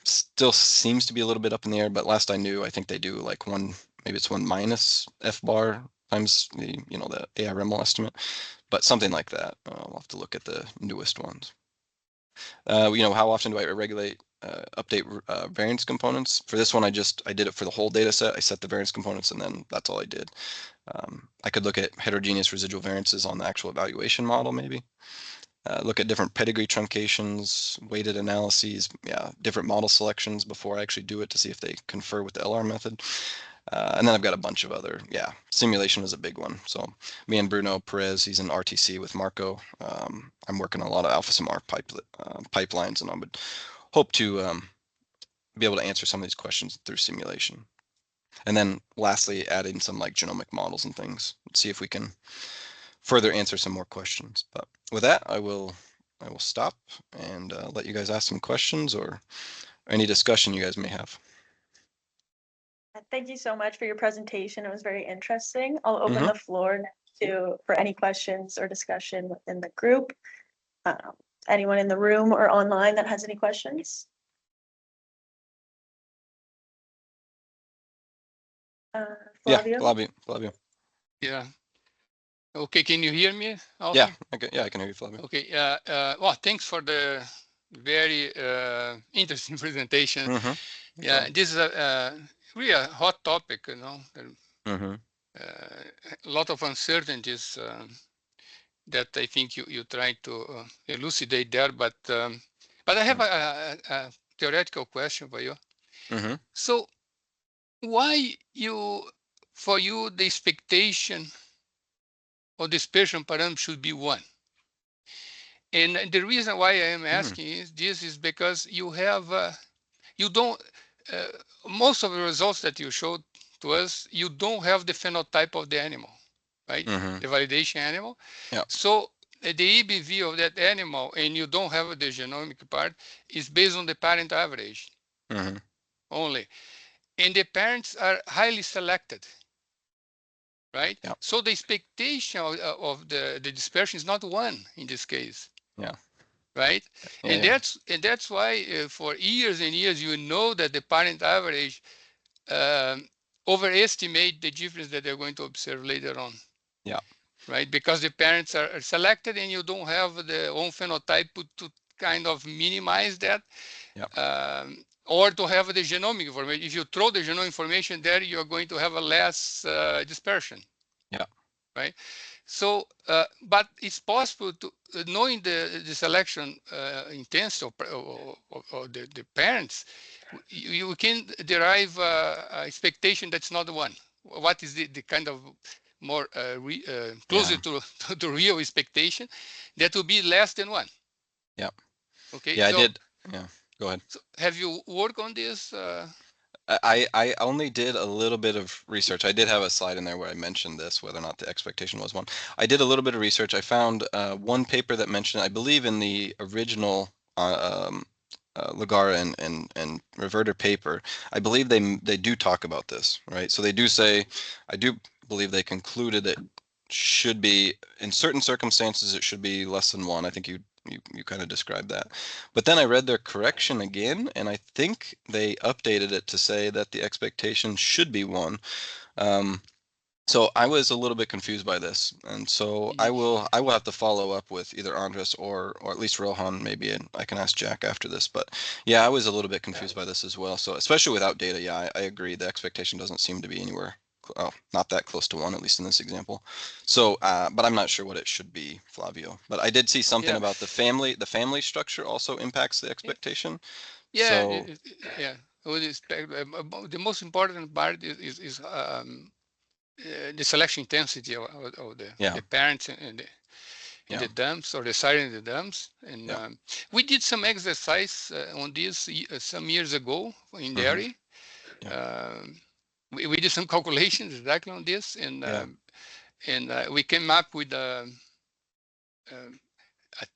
still seems to be a little bit up in the air, but last I knew, I think they do like maybe it's 1 minus F bar times the ARML estimate, but something like that. I'll have to look at the newest ones. How often do I update variance components? For this one, I did it for the whole data set. I set the variance components, and then that's all I did. I could look at heterogeneous residual variances on the actual evaluation model, maybe. Look at different pedigree truncations, weighted analyses, different model selections before I actually do it to see if they confer with the LR method. And then I've got a bunch of other, simulation is a big one. So me and Bruno Perez, he's in RTC with Marco. I'm working on a lot of AlphaSMR pipelines, and I would hope to be able to answer some of these questions through simulation. And then lastly, adding some like genomic models and things, see if we can further answer some more questions. But with that, I will stop and let you guys ask some questions or any discussion you guys may have. Thank you so much for your presentation. It was very interesting. I'll open the floor for any questions or discussion within the group. Anyone in the room or online that has any questions? Flavio? Flavio. Yeah. Okay, can you hear me also? Yeah, I can hear you, Flavio. Okay, well, thanks for the very interesting presentation. Yeah, this is really a hot topic, a lot of uncertainties that I think you try to elucidate there, but I have a theoretical question for you. So why for you the expectation or dispersion parameter should be 1? And the reason why I am asking is this is because you have, you don't, most of the results that you showed to us, you don't have the phenotype of the animal, right? The validation animal. Yeah. So the EBV of that animal, and you don't have the genomic part, is based on the parent average only. And the parents are highly selected, right? Yeah. So the expectation of the dispersion is not one in this case. Yeah. Right. Yeah, and that's why for years and years, you know that the parent average overestimate the difference that they're going to observe later on. Yeah. Right. Because the parents are selected and you don't have the own phenotype to kind of minimize that. Yeah. Or to have the genomic information. If you throw the genomic information there, you're going to have a less dispersion. Yeah. Right. So, but it's possible to, knowing the selection intensity of the parents, you can derive expectation that's not the one. What is the kind of more closer to the real expectation? That will be less than one. Yeah. Okay. Yeah, so, I did. Yeah. Go ahead. So have you worked on this? I only did a little bit of research. I did have a slide in there where I mentioned this, whether or not the expectation was one. I did a little bit of research. I found one paper that mentioned, I believe in the original Legara and Reverter paper, I believe they do talk about this, right? So they do say, I do believe they concluded it should be, in certain circumstances, it should be less than one. I think you kind of described that. But then I read their correction again, and I think they updated it to say that the expectation should be one. So I was a little bit confused by this, and so I will have to follow up with either Andres or at least Rohan maybe, and I can ask Jack after this. But yeah, I was a little bit confused by this as well. So especially without data, yeah, I agree. The expectation doesn't seem to be anywhere, not that close to one, at least in this example. So, but I'm not sure what it should be, Flavio. But I did see something about the family structure also impacts the expectation. Yeah, So yeah. The most important part is the selection intensity of the parents and the dumps, or the siren in the dumps. And we did some exercise on this some years ago in dairy. We did some calculations exactly on this, and we came up with a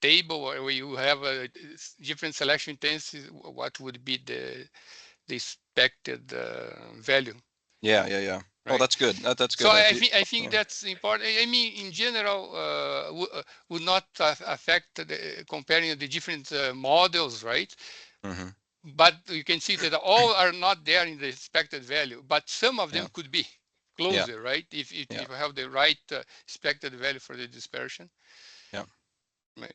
table where you have a different selection intensity, what would be the expected value. Yeah. Right. Oh, that's good. That's good. So I think that's important. I mean, in general, would not affect comparing the different models, right? But you can see that all are not there in the expected value, but some of them could be closer, right? If you have the right expected value for the dispersion. Yeah. Right.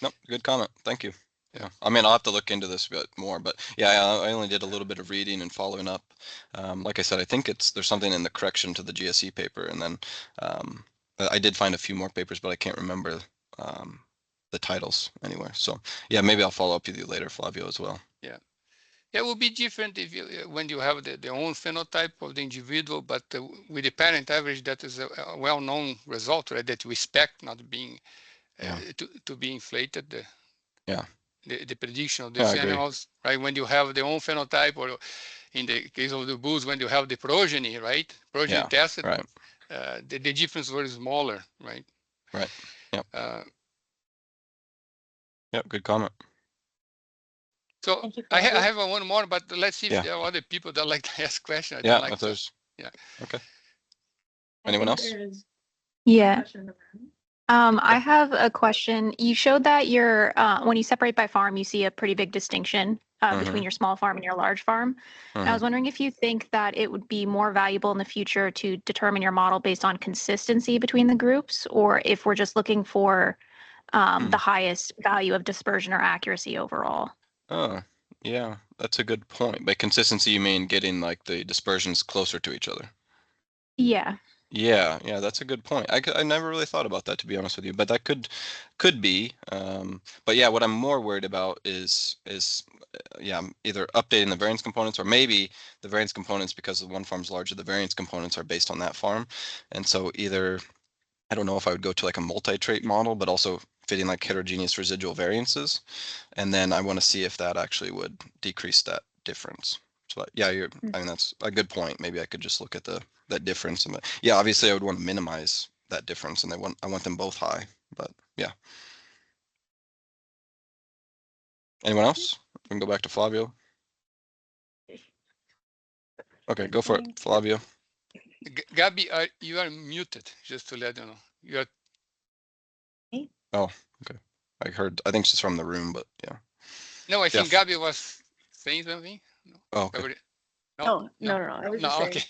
No, good comment. Thank you. Yeah. I mean, I'll have to look into this a bit more, but yeah, I only did a little bit of reading and following up. Like I said, I think there's something in the correction to the GSE paper, and then I did find a few more papers, but I can't remember the titles anywhere. So yeah, maybe I'll follow up with you later, Flavio, as well. Yeah. It will be different if when you have the own phenotype of the individual, but with the parent average, that is a well-known result, right? That we expect not being to be inflated. The prediction of these animals, right? When you have the own phenotype, or in the case of the bulls, when you have the progeny, right? Progeny tested, right. The difference was smaller, right? Right. Yep. Yep. Good comment. So I have one more, but let's see if there are other people that like to ask questions. Okay. Anyone else? Yeah. I have a question. You showed that when you separate by farm, you see a pretty big distinction between your small farm and your large farm. And I was wondering if you think that it would be more valuable in the future to determine your model based on consistency between the groups, or if we're just looking for the highest value of dispersion or accuracy overall. Oh, yeah, that's a good point. By consistency, you mean getting like the dispersions closer to each other? Yeah. Yeah, that's a good point. I never really thought about that, to be honest with you, but that could be. But yeah, what I'm more worried about is either updating the variance components, or maybe the variance components, because the one farm's larger, the variance components are based on that farm, and so either I don't know if I would go to like a multi-trait model, but also fitting like heterogeneous residual variances, and then I want to see if that actually would decrease that difference. So yeah, I mean, that's a good point. Maybe I could just look at that difference. And yeah, obviously I would want to minimize that difference, and I want them both high. But yeah. Anyone else? We can go back to Flavio. Okay, go for it, Flavio. Gabby, you are muted, just to let you know. You are. Oh, okay. I think she's from the room, but yeah. No, I think Gabby was saying something. No? Oh, okay. No. I was just saying. Okay.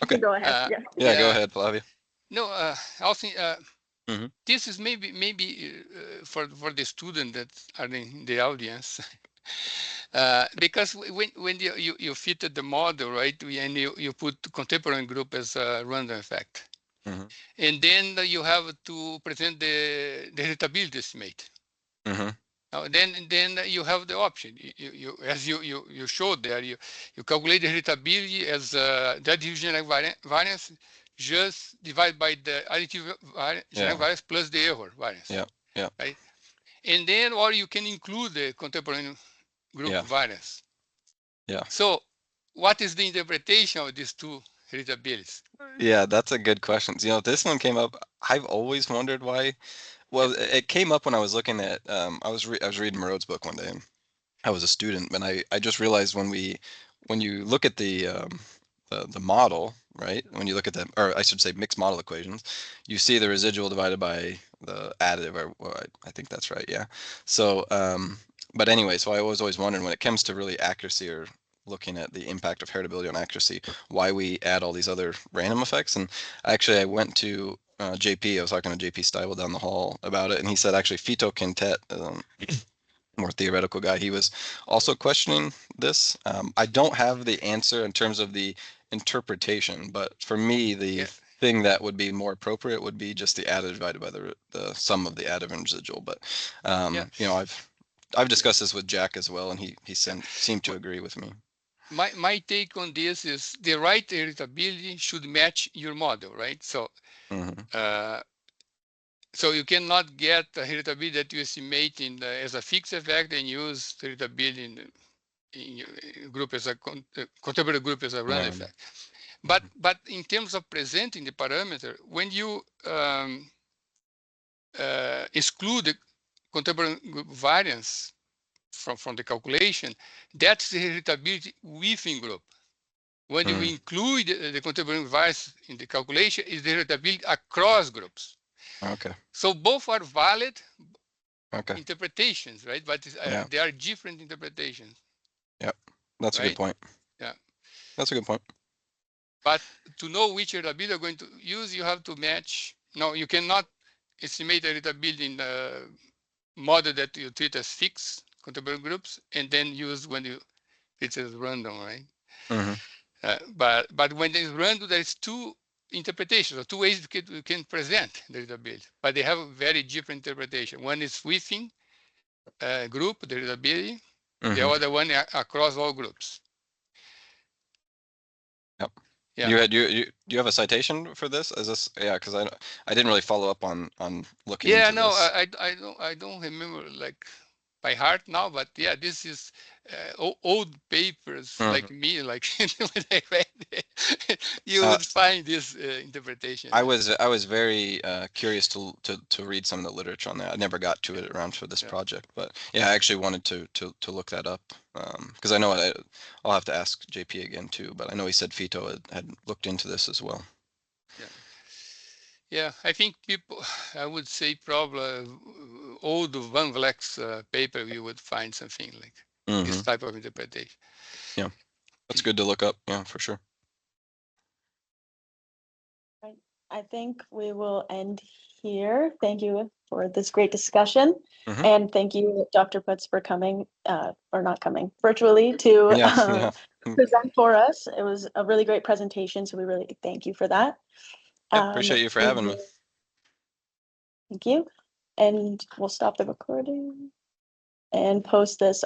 Okay. Go ahead. Yeah, go ahead, Flavio. No, I think this is maybe for the student that are in the audience, because when you fitted the model, right, and you put contemporary group as a random effect, and then you have to present the heritability estimate. Then you have the option. As you showed there, you calculate the heritability as that generic variance just divided by the additive generic variance plus the error variance. Yeah. Right. And then, or you can include the contemporary group variance. Yeah. So, what is the interpretation of these two heritabilities? Yeah, that's a good question. You know, this one came up. I've always wondered why. Well, it came up when I was looking at. I was reading Morode's book one day, and I was a student, and I just realized when you look at the model, right? When you look at them, or I should say mixed model equations, you see the residual divided by the additive, or well, I think that's right, yeah. So, but anyway, so I was always wondering when it comes to really accuracy or looking at the impact of heritability on accuracy, why we add all these other random effects. And actually, I went to JP. I was talking to JP Stiebel down the hall about it, and he said actually Fito Quintet, more theoretical guy, he was also questioning this. I don't have the answer in terms of the interpretation, but for me, the thing that would be more appropriate would be just the additive divided by the sum of the additive and residual. But you know, I've discussed this with Jack as well, and he seemed to agree with me. My take on this is the right heritability should match your model, right? So so you cannot get a heritability that you estimate as a fixed effect and use heritability in your group as a contemporary group as a random effect. But in terms of presenting the parameter, when you exclude the contemporary group variance from the calculation, that's the heritability within group. When you include the contemporary variance in the calculation, is the heritability across groups. Okay. So both are valid interpretations, right? But they are different interpretations. Yep, that's a good point. Yeah, that's a good point. But to know which heritability you're going to use, you have to match. No, you cannot estimate the heritability in the model that you treat as fixed contemporary groups, and then use when you treat it as random, right? But when it's random, there's two interpretations or two ways we can present the heritability, but they have a very different interpretation. One is within group, the heritability, the other one across all groups. Yep. Yeah. Do you have a citation for this? Is this because I didn't really follow up on looking into this. I don't remember like by heart now, but yeah, this is old papers like me, like when I read it, you would find this interpretation. I was very curious to read some of the literature on that. I never got to it around for this project, but yeah, I actually wanted to look that up because I know I'll have to ask JP again too, but I know he said Fito had looked into this as well. Yeah, I think people, I would say probably old Van Vleck's paper, you would find something like this type of interpretation. Yeah, that's good to look up. Yeah, for sure. I think we will end here. Thank you for this great discussion. And thank you, Dr. Putz, for coming, or not coming, virtually to present for us. It was a really great presentation, so we really thank you for that. Appreciate you for having me. Thank you. And we'll stop the recording and post this